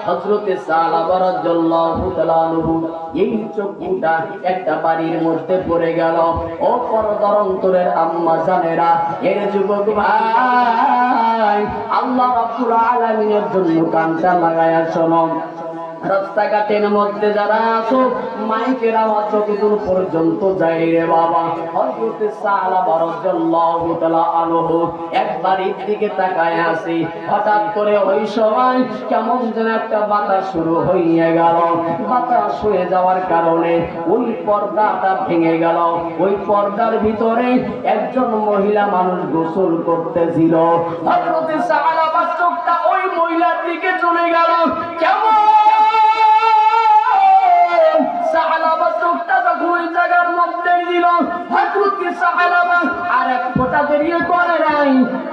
হযরত সাআলাবা রাদিয়াল্লাহু তাআলা আনহু এই চক্ষুটা একটা বাড়ির মধ্যে পড়ে গেল। ও পর্দার অন্তরের আম্মা জানেরা, এর যুবক ভাই, আল্লাহ রাব্বুল আলামিনের জন্য কানটা লাগায়া শোনো। রাস্তাঘাটের মধ্যে যারা আছো, মাইকের আওয়াজ যতদূর পর্যন্ত যায় রে বাবা। হযরত সাআলাবা রাদিয়াল্লাহু তাআলা আনহু এক বাড়ির দিকে তাকায় আছে। হঠাৎ করে ওই সময় কেমন যেন একটা বাতাস শুরু হয়ে গেল। বাতাস হয়ে যাওয়ার কারণে ওই পর্দাটা ভেঙে গেল। ওই পর্দার ভিতরে একজন মহিলা মানুষ গোসল করতেছিল। হযরত সাআলাবার চোখটা ওই মহিলার দিকে চলে গেল। কেমন সাআলাবা চোখটা যখন ওই জায়গার মধ্যে দিল, হযরত সাআলাবা আর এক ফোঁটা দেরিয়ে করে নাই,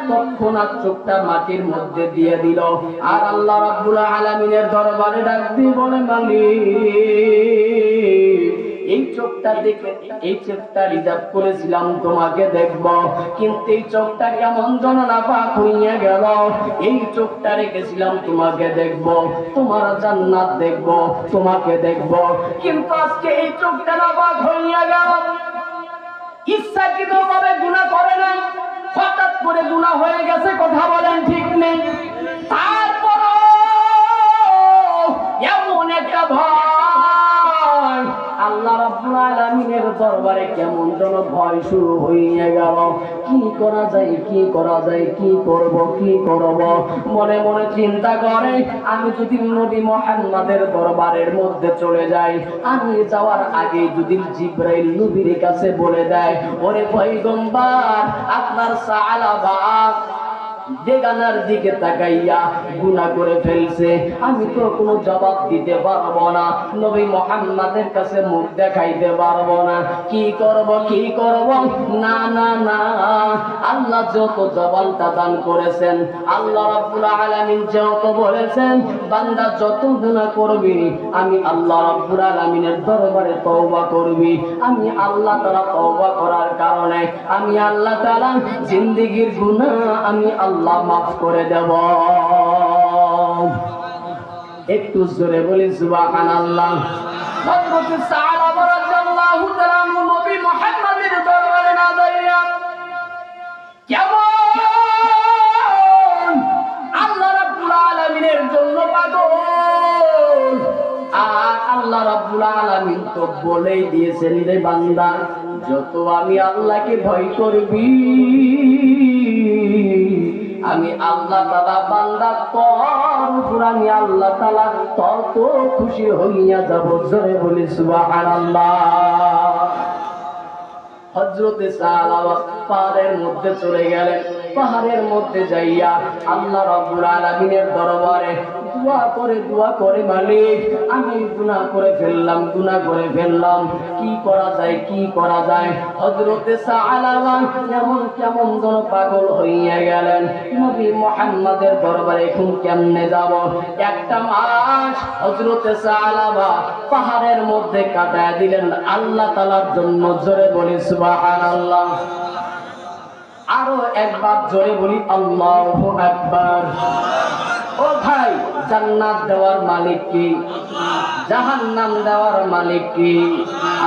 তৎক্ষণাৎ চোখটা মাটির মধ্যে দিয়ে দিল। আর আল্লাহ রাব্বুল আলামিনের দরবারে ডাক দিয়ে বলে, মালিক, এই চোখটা দেখে, এই চোখটা রিজার্ভ করেছিলাম তোমাকে দেখব, কিন্তু এই চোখটা কেমন যেন নাপাক হইয়া গেল। এই চোখটা রেখেছিলাম তোমাকে দেখব, তোমার জান্নাত দেখব, তোমাকে দেখব, কিন্তু আজকে এই চোখটা নাপাক হইয়া গেল। ইচ্ছাকৃতভাবে গুনাহ করে না, হঠাৎ করে গুনাহ হয়ে গেছে, কথা বলেন ঠিক নেই। তারপরও এমন একটা ভয় আল্লাহ রাব্বুল আলামিনের দরবারে কেমন যেন ভয় শুরু হইয়া গেল। কি করা যায়, কি করা যায়, কি করব, কি করব, মনে মনে চিন্তা করে, আমি যদি নবী মুহাম্মাদের দরবারের মধ্যে চলে যাই, আমি যাওয়ার আগে যদি জিবরাইল নবীর কাছে বলে দেয়, ওরে পয়গম্বর, আপনার সাআলাবা বেগানার দিকে তাকাইয়া গুনাহ করে ফেলছে, আমি তো কোনো জবাব দিতে পারবো না, নবী মুহাম্মাদের কাছে মুখ দেখাইতে পারবো না, কি করব, কি করব? না না না, আল্লাহ যত জবানটা দান করেছেন, আল্লাহ রাব্বুল আলামিন যত বলেছেন, বান্দা যত গুনাহ করবি, আমি আল্লাহ রাব্বুল আলামিনের দরবারে তওবা করবি, আমি আল্লাহ তাআলা তওবা করার কারণে আমি আল্লাহ তাআলা জিন্দেগীর গুনাহ আমি আল্লাহ মাফ করে দেব। একটু জোরে বলি সুবহানাল্লাহ। হযরত সাআলাবা রাদিয়াল্লাহু মুহাম্মাদের দরবারে না যাইয়া কেমন আল্লাহ রাব্বুল আলামিনের জন্য পাগল। আর আল্লাহ রাব্বুল আলামিন তো বলেই দিয়েছেন, রে বান্দা, যত আমি আল্লাহকে ভয় করবি আমি আল্লাহ তাআলা বান্দা তোর উপর আমি আল্লাহ তাআলা তত খুশি হইয়া যাব। জোরে বলি সুবহানাল্লাহ। হযরতে সালাওয়াত পাহাড়ের মধ্যে চলে গেলেন। পাহাড়ের মধ্যে যাইয়া আল্লাহ রাব্বুল আলামিনের দরবারে দোয়া করে মালিক, আমি গুনাহ করে ফেললাম, কি করা যায়। হযরতে সালাওয়াত কেমন যেন পাগল হইয়া গেলেন। নবী মুহাম্মাদের দরবারে এখন কেমনে যাব? একটা মাস হযরতে সালাওয়াত পাহাড়ের মধ্যে কাটায় দিলেন আল্লাহ তাআলার জন্য। জোরে বলি সুবহানাল্লাহ। আরো একবার জোরে বলি আল্লাহু আকবার। ও ভাই, জান্নাত দেওয়ার মালিক কি? জাহান্নাম দেওয়ার মালিক কি?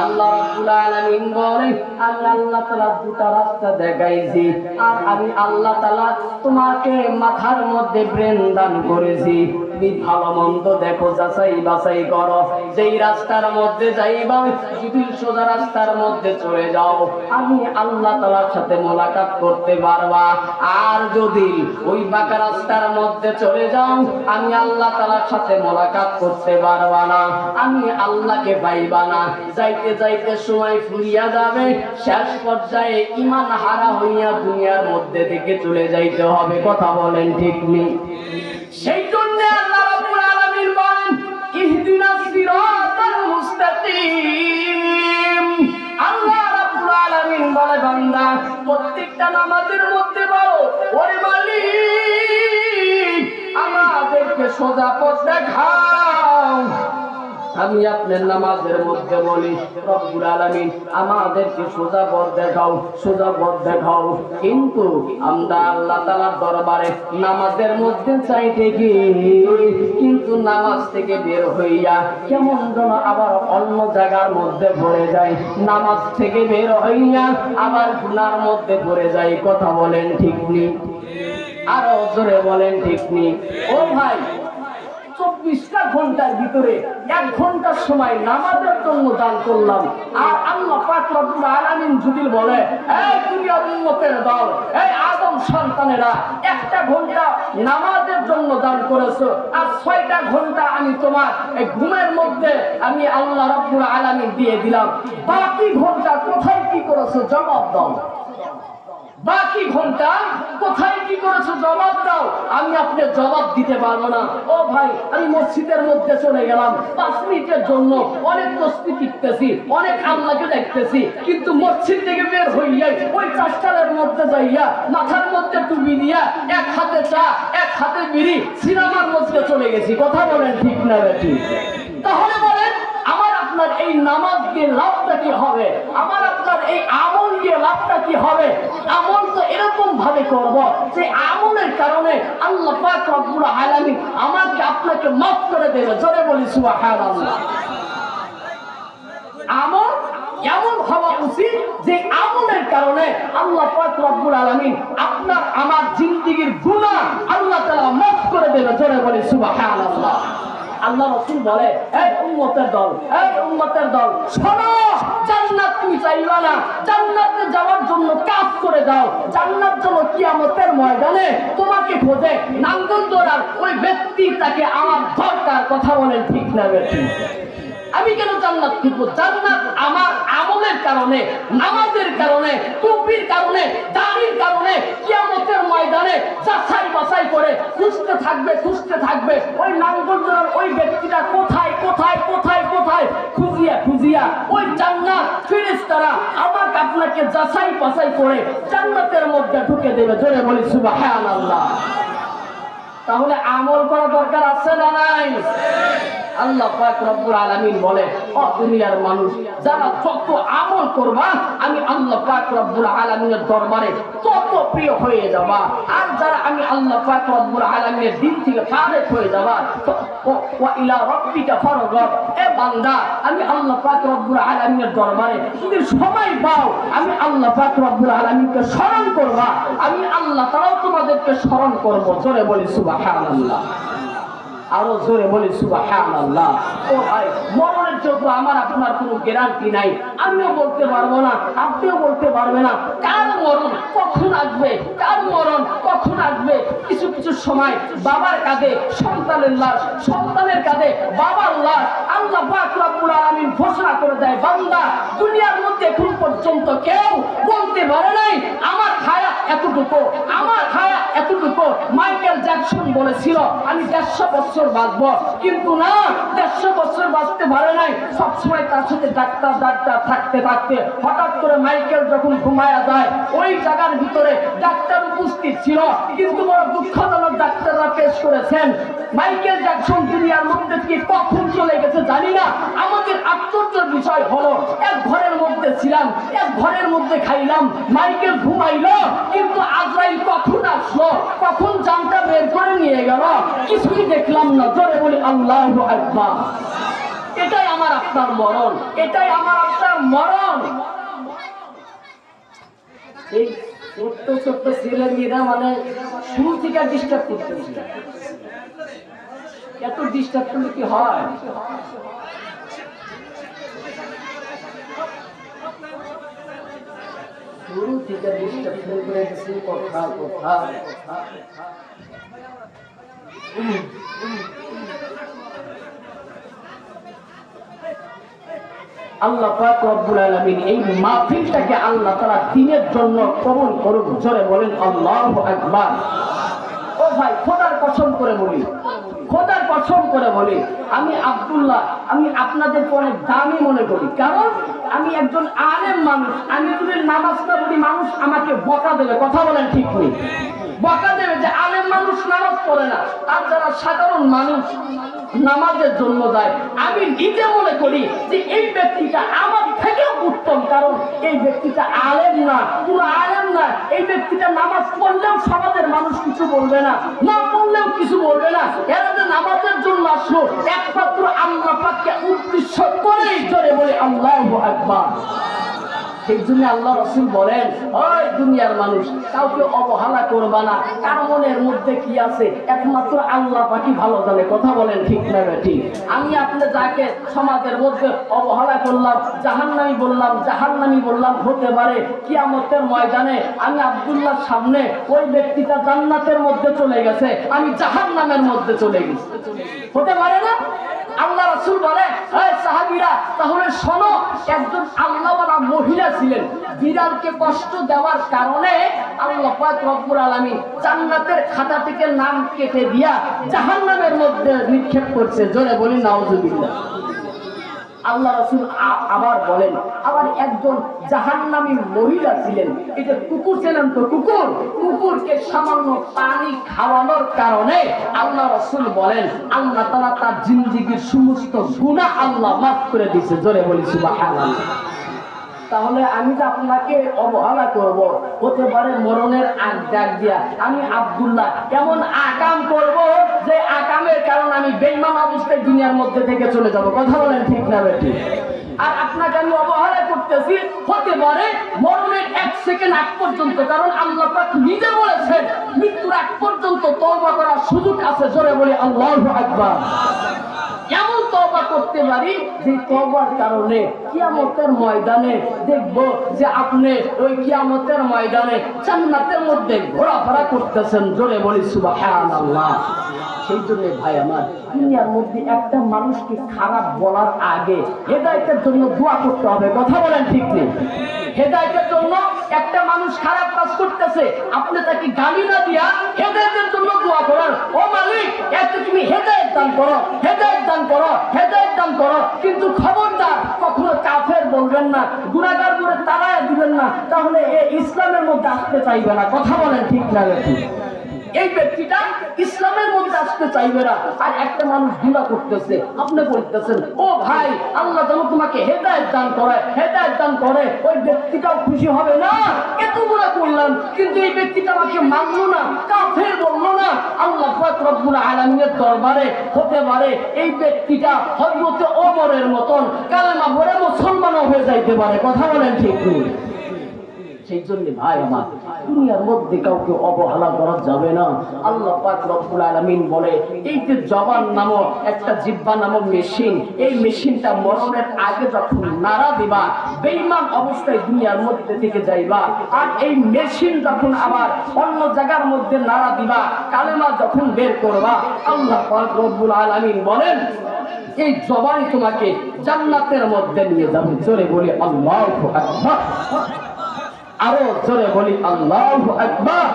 আল্লাহ রাব্বুল আলামিন বলে, আমি আল্লাহ তাআলা দুটো রাস্তা দেখাইছি, আর আমি আল্লাহ তাআলা তোমাকে মাথার মধ্যে ব্রেন দান করেছি। তুমি ভালো মন্দ দেখো, যাচাই বাছাই করো। যেই রাস্তার মধ্যে যাইবা, যদি সোজা রাস্তার মধ্যে চলে যাও, আমি আল্লাহ তাআলার সাথে মোলাকাত করতে পারবা। আর যদি ওই বাঁকা রাস্তার মধ্যে চলে যাও, আমি আল্লাহ তাআলার সাথে মোলাকাত করতে পারবা না, আমি আল্লাহকে পাইবা না। যাইতে যাইতে সময় ফুরিয়া যাবে, শেষ পর্যায়ে ঈমান হারা হইয়া দুনিয়ার মধ্যে থেকে চলে যাইতে হবে। কথা বলেন ঠিক নেই? সেই জন্য আল্লাহ রাব্বুল আলামিন বলেন, ইহদিনাস সিরাতাল মুস্তাকিম। আল্লাহ রাব্বুল আলামিন বলে, বান্দা প্রত্যেকটা নামাজের মধ্যে বলো, ওরে মালিক আমাদেরকে সোজা পথ দেখাও। আমি আপনার নামাজের মধ্যে বলি, রব্বুল আলামিন আমাদেরকে সোজা পথ দেখাও। কিন্তু আমরা আল্লাহ তাআলার দরবারে নামাজের মধ্যে চাইতে গিয়ে কিন্তু নামাজ থেকে বের হইয়া কেমন যেন আবার অন্য জায়গার মধ্যে পড়ে যায়। নামাজ থেকে বের হইয়া আবার গুনার মধ্যে পড়ে যায়। কথা বলেন ঠিক নেই? আরো জোরে বলেন ঠিক নেই? ও ভাই, 24টা ঘন্টার ভিতরে 1 ঘন্টার সময় নামাজের জন্য দান করলাম, আর আল্লাহ পাক রব্বুল আলামিন যদি বলে, এই দুনিয়ার উম্মতের দল, এই আদম সন্তানেরা, 1টা ঘন্টা নামাজের জন্য দান করেছো, আর 6টা ঘন্টা আমি তোমার এই ঘুমের মধ্যে আমি আল্লাহ রব্বুল আলামিন দিয়ে দিলাম, বাকি ঘন্টা কোথায় কি করেছো জবাব দাও। বাকি ঘন্টা কোথায় কি করেছো জবাব দাও। আমি আপনার জবাব দিতে পারবো না। ও ভাই, আমি মসজিদের মধ্যে চলে গেলাম 5 মিনিটের জন্য, অনেক তসবিহ শিখতেছি, অনেক আল্লাহকে দেখতেছি, কিন্তু মসজিদ থেকে বের হইয়া ওই চাষটারের মধ্যে যাইয়া মাথার মধ্যে টুপি দিয়া এক হাতে চা এক হাতে বিড়ি সিনেমার মধ্যে চলে গেছি। কথা বলেন ঠিক না বেটি? তাহলে বলেন, আমার আপনার এই নামাজ দিয়ে লাভটা কি হবে? আমার আপনার এই আমল দিয়ে লাভটা কি হবে? আমল তো এরকম ভাবে করব যে আমলের কারণে আল্লাহ পাক রব্বুল আলামিন আমাকে আপনাকে মাফ করে দেবে। জোরে বলি সুবহানাল্লাহ। আমল এমন হওয়া উচিত যে আমলের কারণে আল্লাহ পাক রব্বুল আলামিন আপনার আমার জিন্দেগীর গুনাহ আল্লাহ তাআলা মাফ করে দেবে। জোরে বলি সুবহানাল্লাহ। আল্লাহ রাসূল বলে, এই উম্মতের দল, শোনো, জান্নাত তুমি চাইবা না, জান্নাতে যাওয়ার জন্য কাজ করে দাও। জান্নাত যেন কিয়ামতের ময়দানে তোমাকে খোঁজে, নাঙ্গল ধরার ওই ব্যক্তি তাকে আমার দরকার। কথা বলেন ঠিক না বেটি? আমি কেন জান্নাত খুঁজবো? জান্নাত আমার আমলের কারণে, নামাজের কারণে, টুপির কারণে, দাড়ির কারণে কিয়ামতের ময়দানে যাচাই বাছাই করে খুঁজতে থাকবে ওই নাঙ্গলজোড়ার ওই ব্যক্তিটা কোথায় খুঁজিয়া ওই জান্নাত ফেরেশতারা আমাকে আপনাকে যাচাই বাছাই করে জান্নাতের মধ্যে ঢুকে দেবে। জোরে বলি সুবহানাল্লাহ। তাহলে আমল করা দরকার আছে না নাই? আল্লাহ পাক রব্বুল আলামিন বলে, ও দুনিয়ার মানুষ, যারা যত আমল করবা আমি আল্লাহ পাক রব্বুল আলামিনের দরবারে তত প্রিয় হয়ে যাবা। আর যারা আমি আল্লাহ পাক রব্বুল আলামিনের দিন থেকে ফারেক হয়ে যাবা, ওয়া ইলা রাব্বিকা ফারগাব, এ বান্দা আমি আল্লাহ পাক রব্বুল আলামিনের দরবারে যদি সময় পাও আমি আল্লাহ পাক রব্বুল আলামিনকে স্মরণ করবা, আমি আল্লাহ তাআলাও তোমাদেরকে স্মরণ করব। জোরে বলি সুবহানাল্লাহ, আরো জোরে বলি সুবহানাল্লাহ। ও ভাই, মরণের জন্য আমার আপনার কোনো গ্যারান্টি নাই। আমিও বলতে পারবো না, আপনিও বলতে পারবে না কার মরণ কখন আসবে, কার মরণ কখন আসবে। কিছু কিছু সময় বাবার কাঁধে সন্তানের লাশ, সন্তানের কাঁধে বাবার লাশ। আল্লাহ পাক রব্বুল আলামিন ঘোষণা করে দেয়, বান্দা দুনিয়ার মধ্যে এখন পর্যন্ত কেউ বলতে পারে নাই আমার হায়াত এতটুকু, আমার হায়াত এতটুকু। মাইকেল জ্যাকসন বলেছিল আমি 150 বছর বাঁচবো, কিন্তু না, 150 বছর বাঁচতে পারে নাই। সবসময় তার সাথে ডাক্তার ডাক্তার থাকতে থাকতে হঠাৎ করে মাইকেল যখন ঘুমায়া যায়, ওই জায়গার ভিতরে ডাক্তার উপস্থিত ছিল, কিন্তু বড় দুঃখজনক ডাক্তাররা পেশ করেছেন মাইকেল জ্যাকসন দুনিয়ার মধ্যে থেকে কখন চলে গেছে জানি না। আমাদের আশ্চর্যের বিষয় হলো, এক ঘরের মধ্যে ছিলাম, এক ঘরের মধ্যে খাইলাম, মাইকেল ঘুমাইলো, কিন্তু আজরাইল কখন আসলো, কখন জানটা বের করে নিয়ে গেল কিছুই দেখলাম না। জোরে বলি আল্লাহু আকবার। এটাই আমার আপনার মরণ, এটাই আমার আপনার মরণ। এই ছোট্ট ছোট্ট ছেলে মেয়েরা মানে শুরু থেকে ডিস্টার্ব করতেছিল। এত ডিস্টার্ব করলে কি হয়? শুরু থেকে ডিস্টার্ব করে গেছি কথা কথা। আল্লাহ পাক রব্বুল আলামিন এই মাহফিলটাকে আল্লাহ তাআলা দ্বীনের জন্য কবুল করুন। জোরে বলেন আল্লাহু আকবার। ও ভাই, খোদার কসম করে বলি, খোদার কসম করে বলি, আমি আব্দুল্লাহ, আমি আপনাদেরকে অনেক দামি মনে করি। কারণ আমি একজন আলেম মানুষ। আমি যদি নামাজ না পড়ি মানুষ আমাকে বকা দেবে। কথা বলেন ঠিক নেই? বকা দেবে যে আলেম মানুষ নামাজ পড়ে না। আর যারা সাধারণ মানুষ নামাজের জন্য যায়, আমি নিজে মনে করি যে এই ব্যক্তিটা আমার থেকেও উত্তম। কারণ এই ব্যক্তিটা আলেম না, পুরো আলেম না। এই ব্যক্তিটা নামাজ পড়লেও সমাজের মানুষ কিছু বলবে না, না পড়লেও কিছু বলবে না। এরা যে নামাজের জন্য আসলো একমাত্র আল্লাহ পাককে উদ্দেশ্য করেই। জোরে বলে আল্লাহু আকবার। সেই জন্য আল্লাহ রাসূল বলেন, ওই দুনিয়ার মানুষ, কাউকে অবহেলা করবা না। কার মনের মধ্যে কি আছে একমাত্র আল্লাহ পাকই ভালো জানে। কথা বলেন ঠিক না ঠিক? আমি আপনি যাকে সমাজের মধ্যে অবহেলা করলাম, জাহান্নামী বললাম, জাহান্নামী বললাম, হতে পারে কিয়ামতের ময়দানে আমি আব্দুল্লাহর সামনে ওই ব্যক্তিটা জান্নাতের মধ্যে চলে গেছে, আমি জাহান্নামের মধ্যে চলে গেছি। হতে পারে না? আল্লাহ রাসূল বলে, এই সাহাবীরা তাহলে শোনো, একজন আল্লাহওয়ালা মহিলা ছিলেন, বিড়ালকে কষ্ট দেওয়ার কারণে আল্লাহ পাক রব্বুল আলামিন জান্নাতের খাতা থেকে নাম কেটে দিয়া জাহান্নামের মধ্যে নিক্ষেপ করছে। জোরে বলি নাউজুবিল্লাহ। আল্লাহ রাসূল আবার বলেন, আবার একজন জাহান্নামী মহিলা ছিলেন। এটা কুকুর ছিলেন তো, কুকুর, কুকুরকে সামান্য পানি খাওয়ানোর কারণে আল্লাহ রাসূল বলেন আল্লাহ তাআলা তার জিন্দেগীর সমস্ত গুনাহ আল্লাহ মাফ করে দিয়েছে। জোরে বলি সুবহানাল্লাহ। তাহলে আমি যে আপনাকে অবহেলা করব, হতে পারে মরণের আগ ডাক দিয়া আমি আব্দুল্লাহ এমন আকাম করব যে আকামের কারণে আমি বেঈমান অবস্থায় দুনিয়ার মধ্যে থেকে চলে যাব। কথা বলেন ঠিক না বেটি? আর আপনাকে আমি অবহেলা করতেছি, হতে পারে মরণের 1 সেকেন্ড আগ পর্যন্ত। কারণ আল্লাহ পাক নিজে বলেছেন মৃত্যুর আগ পর্যন্ত তওবা করার সুযোগ আছে। জোরে বলি আল্লাহু আকবার। এমন তওবা করতে পারি যে তওবার কারণে কিয়ামতের ময়দানে দেখব যে আপনি ওই কিয়ামতের ময়দানে জান্নাতের মধ্যে ঘোরাফেরা করতেছেন। জোরে বলি সুবহানাল্লাহ। সেই জন্য ভাই আমার, দুনিয়ার মধ্যে একটা মানুষকে খারাপ বলার আগে হেদায়েতের জন্য দোয়া করতে হবে। কথা বলেন ঠিক নেই? হেদায়েতের জন্য একটা মানুষ খারাপ কাজ করতেছে, আপনি তাকে গালি না দিয়া হেদায়েতের জন্য দোয়া করেন, ও মালিক এতে তুমি হেদায়েত দান করো, হেদায়েত দান করো, হেদায়েত দান করো। কিন্তু খবরদার কখনো কাফের বলবেন না, গুনাহগার বলে তাড়ায়া দিবেন না, তাহলে এই ইসলামের মধ্যে আসতে চাইবে না। কথা বলেন ঠিক না ঠিক? এই ব্যক্তিটা ইসলামের মধ্যে আসতে চাইবে না। আর একটা মানুষ গুনাহ করতেছে, আপনি বলতেছেন ও ভাই আল্লাহ যেন তোমাকে হেদায়েত দান করে, হেদায়েত দান করে, ওই ব্যক্তিটাও খুশি হবে না। এত গুনাহ করলাম কিন্তু এই ব্যক্তিটা আমাকে মানলো না, কাফের বললো না। আল্লাহ পাক রব্বুল আলামিনের দরবারে হতে পারে এই ব্যক্তিটা হযরত ওমরের মতন কালেমা পড়ে মুসলমান হয়ে যাইতে পারে। কথা বলেন ঠিক কি? সেই জন্য ভাই আমার দুনিয়ার মধ্যে কাউকে অবহেলা করা যাবে না। আল্লাহ পাক রব্বুল আলামিন বলে এই যে জবান নামক একটা জিহ্বা নামক মেশিন, এই মেশিনটা মরণের আগে যখন নাড়া দিবা বেঈমান অবস্থায় দুনিয়ার মধ্যে থেকে যাইবা, আর এই মেশিন যখন আবার অন্য জায়গার মধ্যে নাড়া দিবা কালেমা যখন বের করবা, আল্লাহ পাক রব্বুল আলামিন বলেন এই জবান তোমাকে জান্নাতের মধ্যে নিয়ে যাবে। জোরে বলি আল্লাহু আকবার, আরো জোরে বলি আল্লাহু আকবার।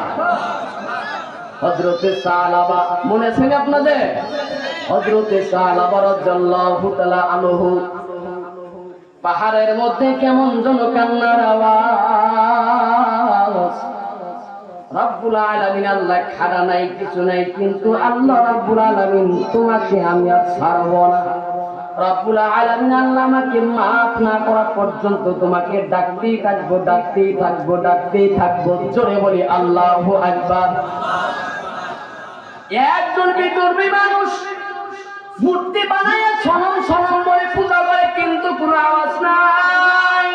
হযরতে সালাবা মনে আছে আপনাদের? হযরতে সালাবা রাদিয়াল্লাহু তাআলা আনহু পাহাড়ের মধ্যে কেমন যেন কান্নার আওয়াজ। রব্বুল আলামিন আল্লাহ খাড়া নাই, কিছু নাই, কিন্তু আল্লাহ রব্বুল আলামিন তোমাকে আমি আর ছাড়ব না। রব্বুল আলামিন আল্লাহ আমাকে মাফ না করা পর্যন্ত তোমাকে ডাকতেই থাকবো, ডাকতেই থাকবো, ডাকতেই থাকবো। জোরে বলি আল্লাহু আকবার। একজন বিধর্মী মানুষ মূর্তি বানায় সনম সনম বলে পূজা করে, কিন্তু কোনো আওয়াজ নাই।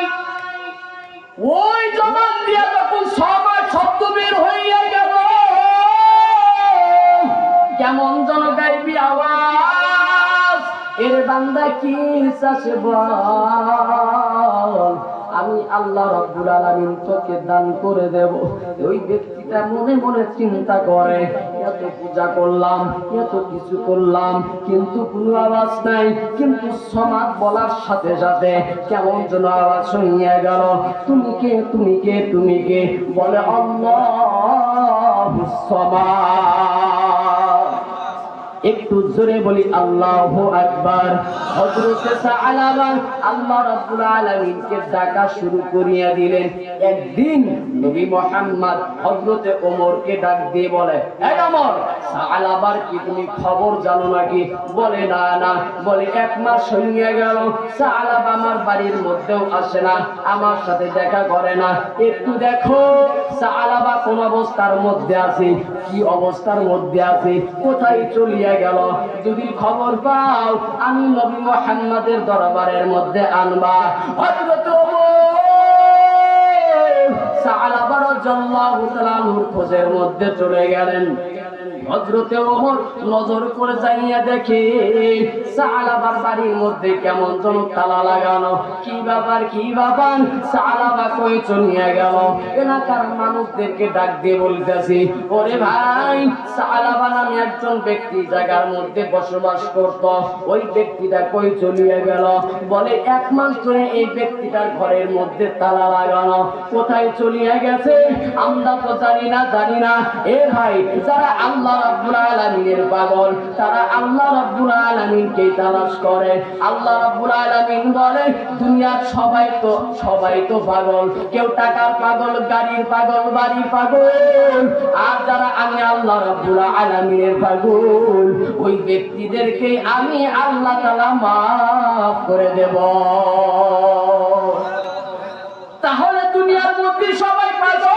ওই জবান দিয়া যখন সবার শব্দ বের হইয়া গেল কেমন যেন গাইবি আওয়াজ, এর বান্দা কি চাষে বল, আমি আল্লাহ রাব্বুল আলামিন তোকে দান করে দেব। ওই ব্যক্তিটা মনে মনে চিন্তা করে এত পূজা করলাম, এত কিছু করলাম, কিন্তু কোনো আওয়াজ নাই। কিন্তু সমাজ বলার সাথে সাথে কেমন যেন আওয়াজ শুনিয়া গেল, তুমি কে, তুমি কে, তুমি কে? বলে আল্লাহুস সামাদ। একটু জোরে বলি আল্লাহু আকবার। হযরতে সালাবা আল্লাহ রাব্বুল আলামিনকে ডাকা শুরু করিয়া দিলেন। একদিন নবী মুহাম্মদ হযরতে ওমরকে ডাক দিয়ে বলে, এই ওমর, সালাবার কি তুমি খবর জানো নাকি? বলে না না। বলে এক মাস হইয়া গেল সালাবা আমার বাড়ির মধ্যেও আসে না, আমার সাথে দেখা করে না। একটু দেখো সালাবা কোন অবস্থার মধ্যে আছে, কি অবস্থার মধ্যে আছে, কোথায় চলিয়া গেল? যদি খবর পাও আমি নবী মুহাম্মদের দরবারের মধ্যে আনবা। হযরত ওমর সালাবা রাদিয়াল্লাহু তাআলা খোঁজের মধ্যে চলে গেলেন। হযরতে ওমর নজর করে যাইয়া দেখে সালাবার বাড়ির মধ্যে কেমন যেন তালা লাগানো। কি ব্যাপার, কি ব্যাপার? সালাবা কই চলিয়া গেল? এলাকার মানুষদেরকে ডাক দিয়ে বলতেছি, ওরে ভাই, সালাবা নামে একজন ব্যক্তি জায়গার মধ্যে বসবাস করত, ওই ব্যক্তিটা কই চলিয়া গেল? বলে এক মাস ধরে এই ব্যক্তিটার ঘরের মধ্যে তালা লাগানো, কোথায় চলিয়া গেছে আমরা তো জানি না, জানি না। এ ভাই, যারা আল্লাহ রাব্বুল আলামিনের পাগল তারা আল্লাহ রাব্বুল আলামিনকে তালাশ করে। আল্লাহ রাব্বুল আলামিন বলে দুনিয়ার সবাই তো পাগল, কেউ টাকার পাগল, গাড়ির পাগল, বাড়ির পাগল, আর যারা আমি আল্লাহ রাব্বুল আলামিনের পাগল ওই ব্যক্তিদেরকে আমি আল্লাহ তাআলা মাফ করে দেব। তাহলে দুনিয়ার মধ্যে সবাই পাগল,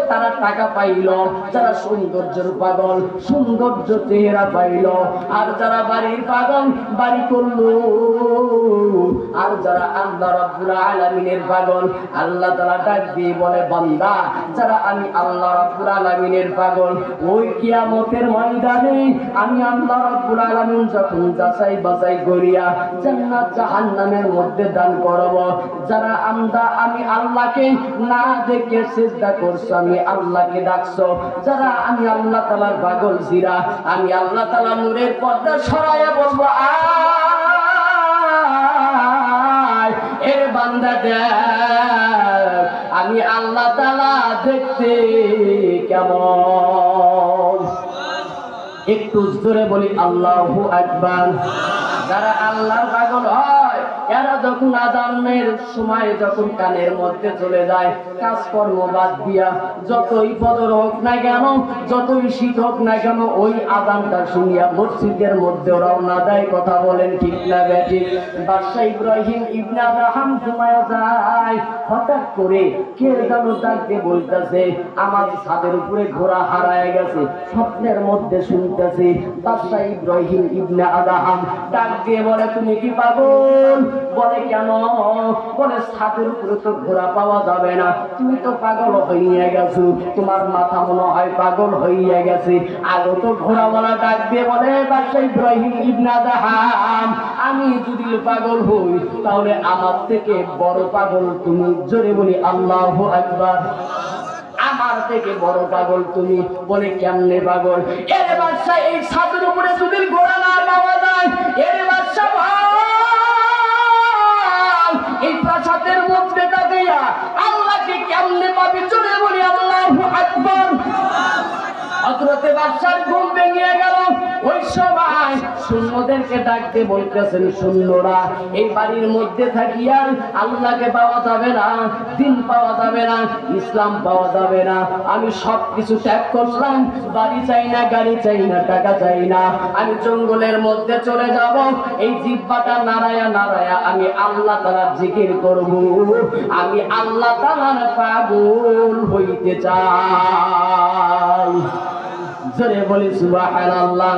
তারা টাকা পাইল, যারা সৌন্দর্যের পাগল সৌন্দর্য চেহারা পাইল, আর যারা বাড়ির পাগল বাড়ি করলো, আর যারা আল্লাহ রাব্বুল আলামিনের পাগল আল্লাহ তাআলা ডাক দিয়ে বলে, বান্দা যারা আমি আল্লাহ রাব্বুল আলামিনের পাগল ওই কিয়ামতের ময়দানে আমি আল্লাহ রাব্বুল আলামিন যখন যাচাই বাছাই করিয়া জান্নাত জাহান্নামের মধ্যে দান করব। যারা আমি আল্লাহকে না দেখে সিজদা করছো, আমি আল্লাহকে ডাকছো, যারা আমি আল্লাহ তাআলার পাগল ছিরা, আমি আল্লাহ তাআলা নূরের পর্দা সরাইয়া বলবো, আয় এর বান্দা দেখ আমি আল্লাহ তাআলা দেখতে কেমন। একটু জোরে বলি আল্লাহু আকবার। যারা আল্লাহর পাগল হয় এরা যখন আযানের সময় যখন কানের মধ্যে চলে যায়, কাজকর্ম বাদ দিয়া যতই ফজর হোক না কেন, যতই শীত হোক না কেন, ওই আযানটা শুনিয়া মসজিদের মধ্যে রওনা দেয়। কথা বলেন ঠিক না বেঠিক? বাদশা ইব্রাহিম ইবনে আদহাম ঘুমায়া যায়। হঠাৎ করে কে যেন ডাকতে বলতেছে, আমার ছাদের উপরে ঘোড়া হারায় গেছে। স্বপ্নের মধ্যে শুনতেছে বাদশা ইব্রাহিম ইবনে আদহাম ডাক দিয়ে বলে, তুমি কি পাগল? বলে কেন? বলে ছাদের উপরে তো ঘোড়া পাওয়া যাবে না, তুমি তো পাগল হইয়া গেছো, তোমার মাথা মনে হয় পাগল হইয়া গেছে। আরো তো ঘোড়াওয়ালা ডাক দিয়ে বলে, বাদশা ইব্রাহিম ইবনে আদহাম, আমি যদি পাগল হই তাহলে আমার থেকে বড় পাগল তুমি। জোরে বলি আল্লাহু আকবার। আমার থেকে বড় পাগল তুমি। বলে কেমনে পাগল? এর বাদশা এই ছাদের উপরে যদি ঘোড়া না পাওয়া যায়, এর বাদশা এই প্রাসাদের মধ্যে দাঁড়িয়ে আল্লাহকে কেমনে পাবি? জোরে বলি আল্লাহু আকবার। হযরতে বাদশার ঘুম ভেঙে গেল। ওই সময় শূন্যদেরকে ডাকতে বলতেছেন, শূন্যরা, এই বাড়ির মধ্যে থাকিয়া আল্লাহকে পাওয়া যাবে না, দিন পাওয়া যাবে না, ইসলাম পাওয়া যাবে না। আমি সবকিছু ত্যাগ করলাম, বাড়ি চাই না, গাড়ি চাই না, টাকা চাই না, আমি জঙ্গলের মধ্যে চলে যাব। এই জিহ্বাটা নাড়ায়া নাড়ায়া আমি আল্লাহ তাআলার জিকির করব। আমি আল্লাহ তাআলার পাগল হইতে চাই। জোরে বলি সুবহানাল্লাহ।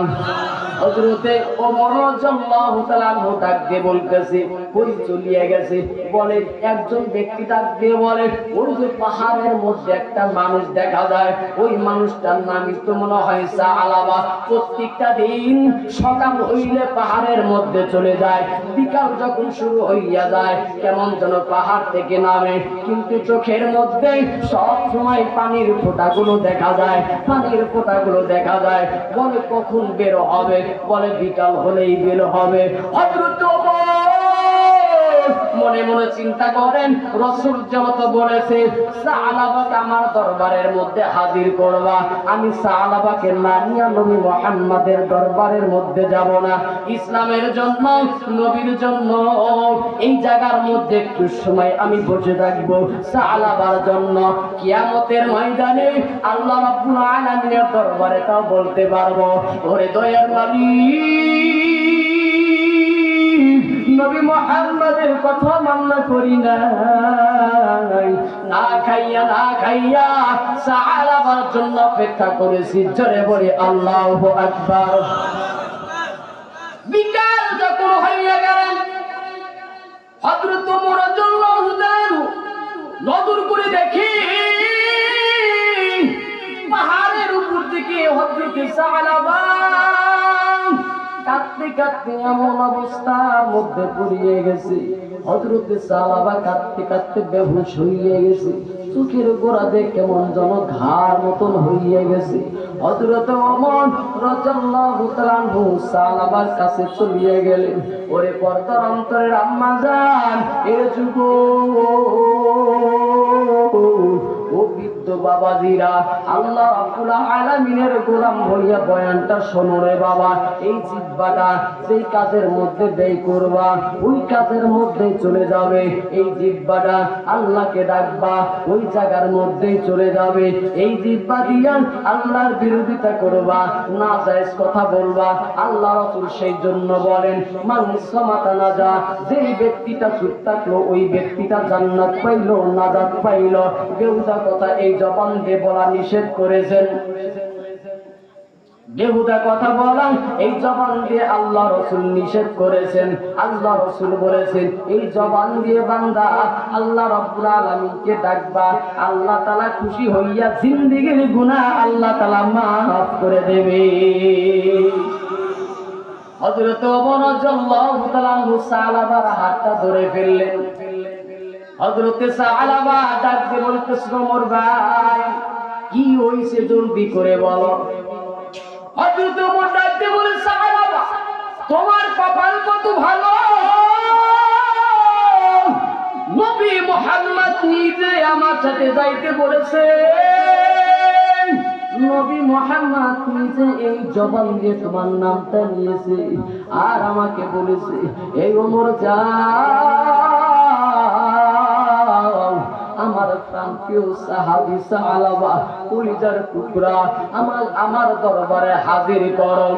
হযরতে ওমর রাদিয়াল্লাহু তাআলা ডাক দিয়ে বলতেছে, কই চলিয়ে গেছে? বলে একজন ব্যক্তি ডাক দিয়ে বলে, ওই যে পাহাড়ের মধ্যে একটা মানুষ দেখা যায়, ওই মানুষটার নামই তো মনে হয় সাআলাবা। প্রত্যেকটা দিন সকাল হইলে পাহাড়ের মধ্যে চলে যায়, বিকাল যখন শুরু হইয়া যায় কেমন যেন পাহাড় থেকে নামে, কিন্তু চোখের মধ্যে সব সময় পানির ফোঁটাগুলো দেখা যায়, পানির ফোঁটাগুলো দেখা যায়। বলে কখন বের হবে? বলে বিকাল হলেই বের হবে। হযরত ওমর মনে মনে চিন্তা করেন, রাসূল যেহেতু বলেছে সাআলাবাকে আমার দরবারের মধ্যে হাজির করবা, আমি সাআলাবাকে না নিয়ে নবী মুহাম্মাদের দরবারের মধ্যে যাব না। ইসলামের জন্য, নবীর জন্য এই জায়গার মধ্যে একটু সময় আমি বসে থাকব সাআলাবার জন্য। কিয়ামতের ময়দানে আল্লাহ রাব্বুল আলামিনের দরবারে তাও বলতে পারবো, ওরে দয়ার মালিক, নবী মুহাম্মাদের কথা মান্না করি নাই, না খাইয়া সাআলাবার জন্য অপেক্ষা করেছি। জোরে বলি আল্লাহু আকবার। বিকাল যখন হইয়া গেলেন, হযরত ওমর রাদিয়াল্লাহু তাআলা নজর করে দেখি পাহাড়ের উপর থেকে হযরত সাআলাবা কাঁদতে কাঁদতে এমন অবস্থার মধ্যে পড়িয়ে গেছে। হযরত সাআলাবা কাঁদতে কাঁদতে বেহুশ হইয়া গেছে, চোখের গোড়াতে কেমন যেন ঘাড় মতন হইয়া গেছে। হযরত ওমর রাদিয়াল্লাহু তাআলা সাআলাবার কাছে চলিয়ে গেলেন। ওরে পর্দার অন্তরের আম্মা জান, এ যুবক, ও বৃদ্ধ বাবাজিরা, আল্লাহ রাব্বুল আলামিনের গোলাম হইয়া বয়ানটা শোনো রে বাবা। এই জিহ্বাটা যেই কাজের মধ্যে ব্যয় করবা, ওই কাজের মধ্যে চলে যাবে। এই জিহ্বাটা আল্লাহকে ডাকবা, ওই জায়গার মধ্যেই চলে যাবে। এই জিহ্বা দিয়া আল্লাহর বিরোধিতা করবা, নাজায়েজ কথা বলবা। আল্লাহ রাসূল সেই জন্য বলেন, মান সামাতা নাজা, যেই ব্যক্তিটা চুপ থাকলো ওই ব্যক্তিটা জান্নাত পাইলো, নাজাত পাইলো। বেহুদা কথা এই জবান দিয়ে বলা নিষেধ করেছেন। বেহুদা কথা বলা এই জবান দিয়ে আল্লাহ রাসূল নিষেধ করেছেন। আল্লাহ রাসূল বলেছেন, এই জবান দিয়ে বান্দা আল্লাহ রাব্বুল আলামিনকে ডাকবা, আল্লাহ তাআলা খুশি হইয়া জিন্দেগীর গুনাহ আল্লাহ তাআলা মাফ করে দেবে। হযরত ওমর রাদিয়াল্লাহু তাআলা সাআলাবার হাতটা ধরে ফেললেন। হযরত সাআলাবা ডাকতে বলতেছে, ওমর ভাই কি হইছে জলদি করে বলো। হযরত ওমর ডাকতে বলে, সাআলাবা তোমার কপাল কত ভালো, নবী মুহাম্মদ নিজে আমার সাথে যাইতে বলেছে, নবী মুহাম্মদ নিজে এই জবান দিয়ে তোমার নামটা নিয়েছে আর আমাকে বলেছে, এই ওমর যাও আমার প্রান্তীয় সাহাবী সালাবা কলিজার টুকরা আমার দরবারে হাজির করো।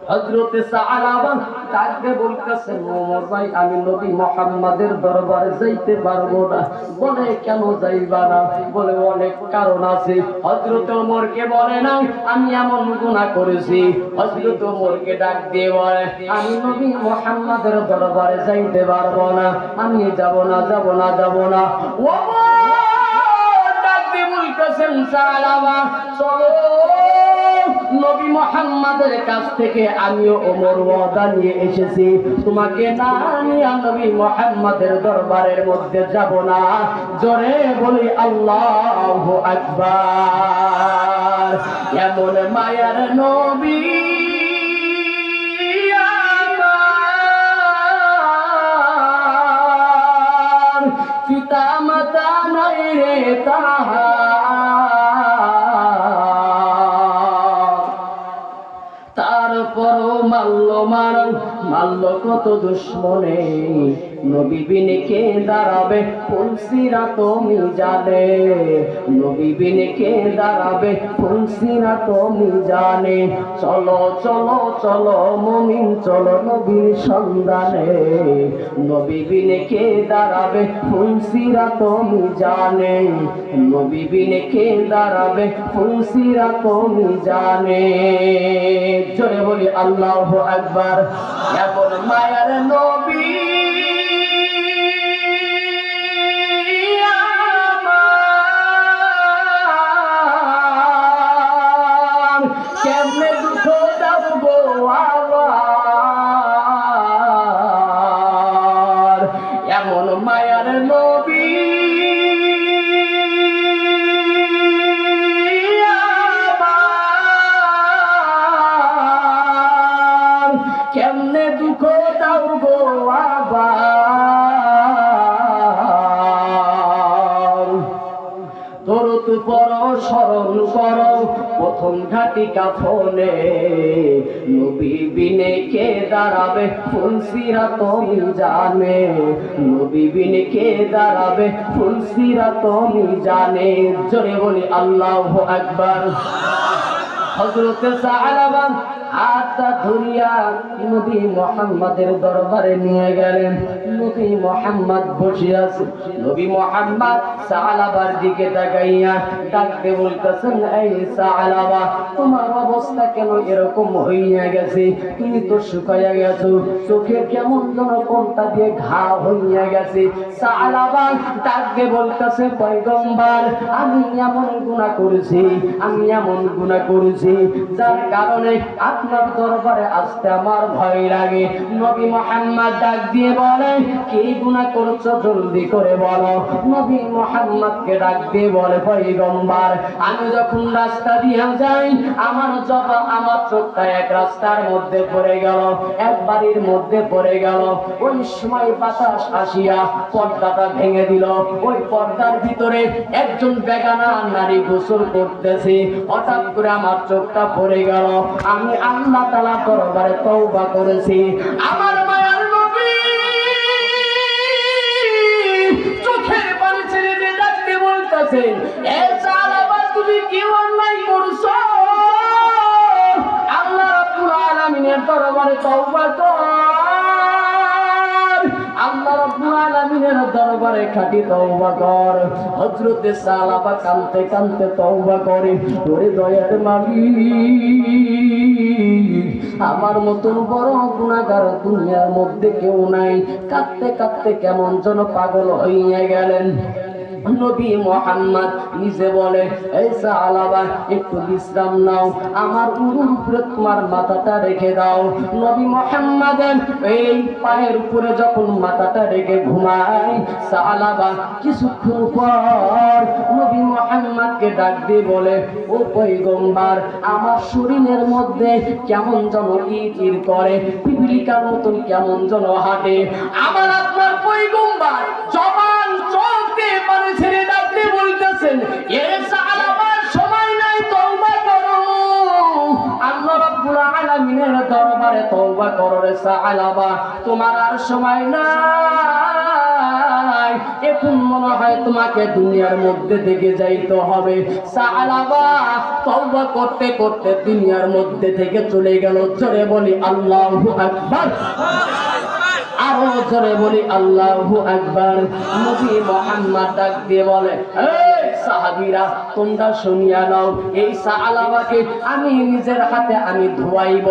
হযরতে সালাবা তাকে বলতেছেন, ওমর ভাই আমি নবী মুহাম্মাদের দরবারে যাইতে পারবো না। বলে কেন যাইবা না? বলে অনেক কারণ আছে। হযরত ওমরকে বলে না আমি এমন গুনাহ করেছি। হযরত ওমরকে ডাক দিয়ে বলে আমি নবী মুহাম্মাদের দরবারে যাইতে পারবো না, আমি যাব না। ওমর ডাক দিয়ে বলতেছেন, সালাবা চলো নবী মুহাম্মাদের কাছ থেকে আমিও ওমর ওয়াদা নিয়ে এসেছি, তোমাকে না নিয়ে নবী মুহাম্মাদের দরবারের মধ্যে যাব না। জোরে বলি আল্লাহু আকবার। এমন মায়ার নবী আমার, পিতা মাতা নাই রে তারপরও মারল কত দুশ্মনে, নবী বিনে কে দাঁড়াবে ফুলসিরাত মিজানে, নবী বিনে কে দাঁড়াবে ফুলসিরাত মিজানে। চলো চলো চলো মুমিন চলো নবীর সন্ধানে, নবী বিনে কে দাঁড়াবে ফুলসিরাত মিজানে, নবী বিনে কে দাঁড়াবে ফুলসিরাত মিজানে। জোরে বলি আল্লাহু আকবার। এমন মায়ার নবী আমার, কেমনে দুঃখ দাও গো আমার। এমন মায়ার নবী কেমনে দুঃখ দাও গো আবার। দরুদ পড়ো স্মরণ করো প্রথম ঘাটি কাফনে, নবী বিনে কে দাঁড়াবে ফুলসিরাত মিজানে, নবী বিনে কে দাঁড়াবে ফুলসিরাত মিজানে। জোরে বলি আল্লাহু আকবার। হযরতে সালাবা হাতটা ধরিয়া নবী মুহাম্মাদের দরবারে নিয়ে গেলেন। নবী মুহাম্মদ বসে আছে। নবী মুহাম্মদ সালাবার দিকে তাকাইয়া ডাকতে বলতেছেন, এই সালাবা তোমার অবস্থা কেন এরকম হইয়া গেছে? তুমি তো শুকাইয়া গেছো, চোখে কেমন যেন কোনটা দিয়ে ঘা হইয়া গেছে। সালাবা ডাকতে বলতেছে, পয়গম্বর আমি এমন গুনাহ করেছি যার কারণে আপনার দরবারে আসতে আমার ভয় লাগে। নবী মুহাম্মদ ডাক দিয়ে বলে, কি গুনাহ করছো জলদি করে বলো। নবী মুহাম্মদকে ডাক দিয়ে বলে, পয়গম্বর আমি যখন রাস্তা দিয়ে যাই আমার চোখটা এক রাস্তার মধ্যে পড়ে গেল, এক বাড়ির মধ্যে পড়ে গেল। ওই সময় বাতাস আসিয়া পর্দাটা ভেঙে দিল। ওই পর্দার ভিতরে একজন বেগানা নারী গোসল করতেছে। হঠাৎ করে আমার চোখটা পড়ে গেল। আমি আল্লাহ তাআলার দরবারে তওবা করেছি। আমার মায়ার নবী চোখের পানি ছেড়ে দিয়ে ডাকতে বলতেছেন, এ সালাবা তুমি কি অন্যায় করছো? আল্লাহ রাব্বুল আলামিনের দরবারে তওবা কর, আল্লাহ রাব্বুল আলামিনের দরবারে খাঁটি তওবা কর। হযরতে সালাবা কাঁদতে কাঁদতে তওবা করে, ওরে দয়ার মালিক আমার মতন বড় গুনাহগার দুনিয়ার মধ্যে কেউ নাই। কাঁদতে কাঁদতে কেমন যেন পাগল হইয়া গেলেন। নবী মুহাম্মদ নিজে বলে, এই সালাবা একটু বিশ্রাম নাও, আমার উরুর উপরে তোমার মাথাটা রেখে দাও। নবী মুহাম্মদের এই পায়ের উপরে যখন মাথাটা রেখে ঘুমায়, সালাবা কিছুক্ষণ পর নবী মুহাম্মদকে ডাক দিয়ে বলে, ও পয়গম্বর আমার শরীরের মধ্যে কেমন যেন ইর করে, পিপিলিকার মতন কেমন যেন হাঁটে। আমার আপনার পয়গম্বর জবান চোখ দিয়ে পানি ছেড়ে ডাকতে বলতেছেন, এ সালাবার সময় নাই তওবা করো রে সাআলাবা, তোমার আর সময় নাই, এখন মনে হয় তোমাকে দুনিয়ার মধ্যে থেকে যাইতে হবে। সাআলাবা তওবা করতে করতে দুনিয়ার মধ্যে থেকে চলে গেল। জোরে বলি আল্লাহু আকবার, আরো জোরে বলি আল্লাহু আকবার। নবী মুহাম্মদ ডাক দিয়ে বলে, এই সাহাবীরা তোমরা শুনিয়া নাও, এই সাআলাবাকে আমি নিজের হাতে আমি ধোয়াইব,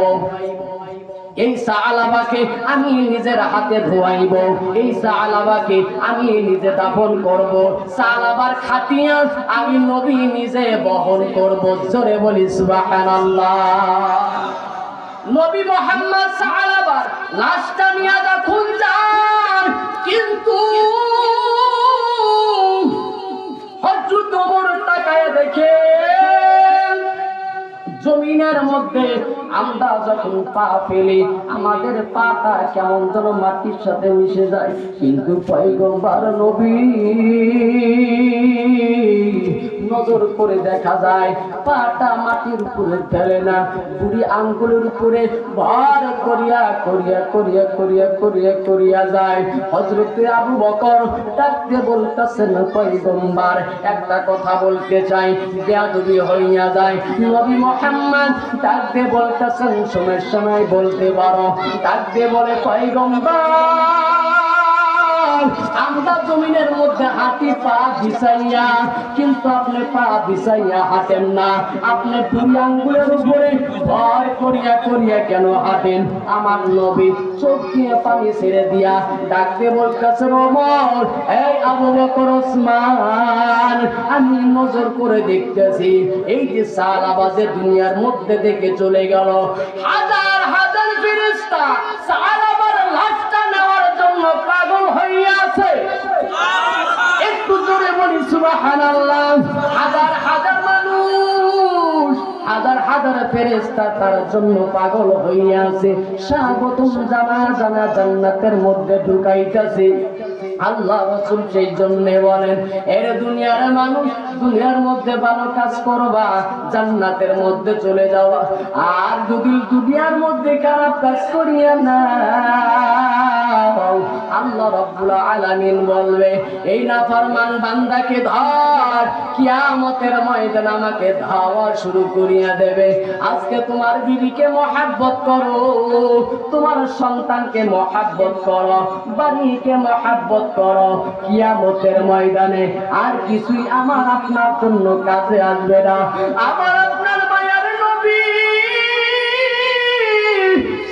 এই সাআলাবাকে আমি নিজের হাতে ধোয়াইব, এই সাআলাবাকে আমি নিজে দাফন করব, সাআলাবার খাটিয়া আমি নবী নিজে বহন করব। জোরে বলি সুবহানাল্লাহ। নবী মুহাম্মদ সাআলাবার লাশটা নিয়ে যখন যান, কিন্তু হযরত ওমর তাকায় দেখে জমিনের মধ্যে আমরা যখন পা ফেলি আমাদের পাটা কেমন যেন মাটির সাথে মিশে যায়, কিন্তু পয়গম্বর নবী নজর করে দেখা যায় পাটা মাটির উপরে ফেলে না, বুড়ি আঙ্গুলের উপরে ভার করিয়া করিয়া করিয়া করিয়া করিয়া করিয়া যায়। হযরতে আবু বকর ডাকতে বলতেছেন, পয়গম্বর একটা কথা বলতে চাই, বেয়াদবি হইয়া যায়। নবী মুহাম্মদ ডাকতে বলতেছেন, সময়ের সময় বলতে পারো। ডাকতে বলে, পয়গম্বর আমরা জমিনের মধ্যে হাঁটি পা বিছাইয়া, কিন্তু আপনি পা বিছাইয়া হাঁটেন না, আপনি দুই আঙ্গুলের উপরে ভর করিয়া করিয়া কেন হাঁটেন? আমার নবী চোখ দিয়ে পানি ছেড়ে দিয়া ডাকতে বলতেছে, ওমর, এই আবু বকর, ওসমান, আমি নজর করে দেখতেছি এই যে সাআলাবাজে দুনিয়ার মধ্যে থেকে চলে গেল, হাজার হাজার ফেরেশতা সাআলাবার লাশটা নেওয়ার জন্য পাগল হইয়া আছে। একটু জোরে বলি সুবহানাল্লাহ। হাজার হাজার মানুষ, হাজার হাজার ফেরেশতা তার জন্য পাগল হইয়া আছে, স্বাগতম জানা জানা জান্নাতের মধ্যে ঢুকাইতেছে। আল্লাহ রাসূল সেই জন্য বলেন, এর দুনিয়ার মানুষ, দুনিয়ার মধ্যে ভালো কাজ করবা, জান্নাতের মধ্যে চলে যাওয়া, আর যদি দুনিয়ার মধ্যে খারাপ কাজ করিয়া না, আল্লাহ রাব্বুল আলামিন বলবে, এই নাফরমান বান্দাকে ধর, কিয়ামতের ময়দানে আমাকে ধাওয়া শুরু করিয়া দেবে। আজকে তোমার বিবিকে মহব্বত করো, তোমার সন্তানকে মহব্বত করো, বাড়িকে মহব্বত করো, কিয়ামতের ময়দানে আর কিছুই আমার আপনার জন্য কাজে আসবে না। আমার আপনার মায়ার নবী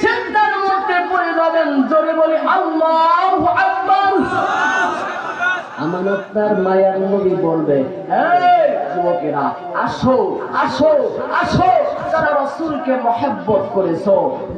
সিজদার মধ্যে পড়ে যাবেন। জোরে বলি আল্লাহু আকবার। আমার আপনার মায়ার নবী বলবে, এই যুবকেরা আসো আসো আসো, যারা রাসূলকে মহব্বত করেছো,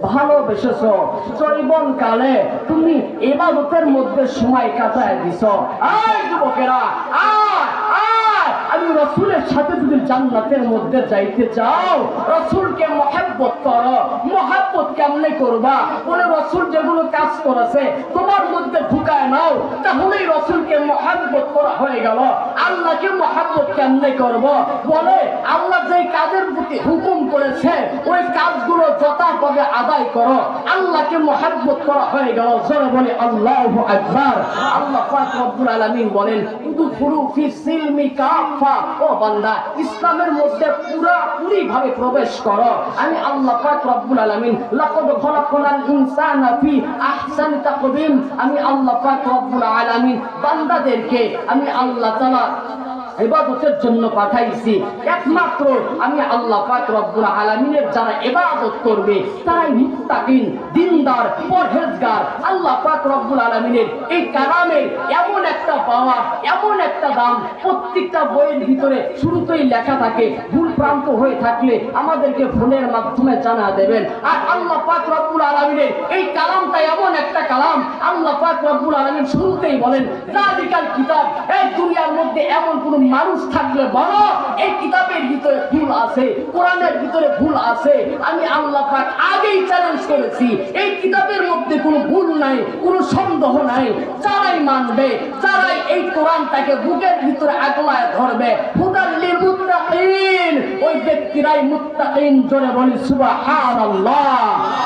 ভালোবেসেছো, জীবন কালে তুমি ইবাদতের মধ্যে সময় কাটায় দিছো, এই যুবকেরা আয় আয়, আমি রাসূলের সাথে যদি জান্নাতের মধ্যে যাইতে চাও, রাসূলকে মহব্বত করো। মহব্বত কেমনে করবা? বলে রাসূল যেগুলো কাজ করেছে তোমার মধ্যে ঢুকায় নাও, তাহলেই রাসূলকে মহব্বত করা হয়ে গেল। আল্লাহকে মহব্বত কেমনে করব? বলে আল্লাহ যে কাজের প্রতি হুকুম করেছে ওই কাজগুলো যথাভাবে আদায় করো, আল্লাহকে মহব্বত করা হয়ে গেল। জোরে বলে আল্লাহু আকবার। আল্লাহ পাক রব্বুল আলামিন বলেন, উদখুলু ফিস সিলমি কাফা, ও বান্দা ইসলামের মধ্যে পুরোপুরি ভাবে প্রবেশ করো। আমি আল্লাহ পাক রব্বুল আলামিন লাকাদ খলাকনাল ইনসানা ফি আহসানি তাকওয়িম, আমি আল্লাহ পাক রব্বুল আলামিন বান্দাদেরকে আমি আল্লাহ তাআলা ইবাদতের জন্য পাঠাইছি। একমাত্র আমি আল্লাহ পাক রব্বুল আলামিনের যারা ইবাদত করবে তারাই মুত্তাকিন, দিনদার, পরহেজগার। আল্লাহ পাক রব্বুল আলামিনের এই কালামের এমন একটা পাওয়া, এমন একটা দাম, প্রত্যেকটা বইয়ের ভিতরে শুরুতেই লেখা থাকে। ভুল প্রান্ত হয়ে থাকলে আমাদেরকে ফোনের মাধ্যমে জানা দেবেন। আর আল্লাহ পাক রব্বুল আলামিনের এই কালামটা এমন একটা কালাম, আল্লাহ পাক রব্বুল আলামিন শুরুতেই বলেন, যালিকাল কিতাব, এই দুনিয়ার মধ্যে এমন কোন মানুষ থাকলে বড় এই কিতাবের ভিতরে ভুল আছে, কোরআনের ভিতরে ভুল আছে, আমি আল্লাহ পাক আগেই চ্যালেঞ্জ করেছি, এই কিতাবের মধ্যে কোনো ভুল নাই, কোনো সন্দেহ নাই। যারাই মানবে, যারাই এই কোরআনটাকে বুকের ভিতরে আগলায় ধরবে, হুদাল লিল মুত্তাকিন, ওই ব্যক্তিরাই মুত্তাকিন। জোরে বলি সুবহানাল্লাহ,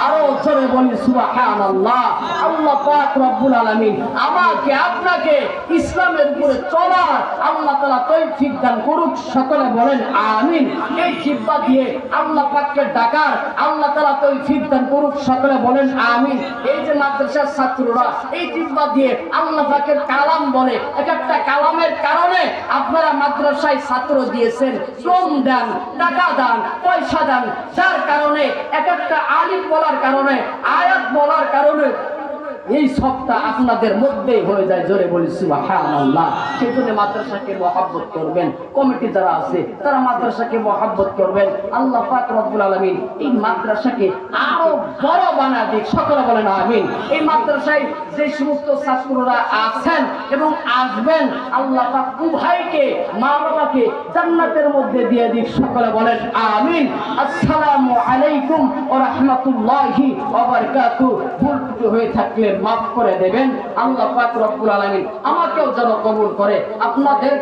আরো জোরে বলি সুবহানাল্লাহ। আল্লাহ পাক রব্বুল আলামিন আমাকে আপনাকে ইসলামের উপরে চলার আল্লাহ তাআলা তৌফিক দান করুক। সকলে বলেন আমিন। এই জিহ্বা দিয়ে আল্লাহ পাককে ডাকার আল্লাহ তাআলা তৌফিক দান করুক। সকলে বলেন আমিন। এই যে মাদ্রাসার ছাত্ররা এই জিহ্বা দিয়ে আল্লাহ পাকের কালাম বলে, এক একটা কালামের কারণে আপনারা মাদ্রাসায় ছাত্র দিয়েছেন, শ্রম দেন, টাকা দেন, পয়সা দেন, যার কারণে এক একটা আলিফ বলার কারণে, আয়াত বলার কারণে এই সবটা আপনাদের মধ্যেই হয়ে যায়। জোরে বলি সুবহানাল্লাহ। সেজন্য মাদ্রাসাকে মহব্বত করবেন। কমিটি যারা আছে তারা মাদ্রাসাকে মহব্বত করবেন। আল্লাহ পাক রব্বুল আলামিন এই মাদ্রাসাকে আরো বড় বানায় দিক। সকলে বলেন আমিন। এই মাদ্রাসায় যে সমস্ত ছাত্ররা আছেন এবং আসবেন, আল্লাহ পাক উভয়কে, মা বাবাকে জান্নাতের মধ্যে দিয়ে দিক। সকলে বলেন আমিন। আসসালামু আলাইকুম ওয়া রাহমাতুল্লাহি ওয়া বারাকাতুহু। ভুল ত্রুটি হয়ে থাকলে মাফ করে দেবেন। আল্লাহ পাক রব্বুল আলামিন আমাকেও যেন কবুল করে, আপনাদের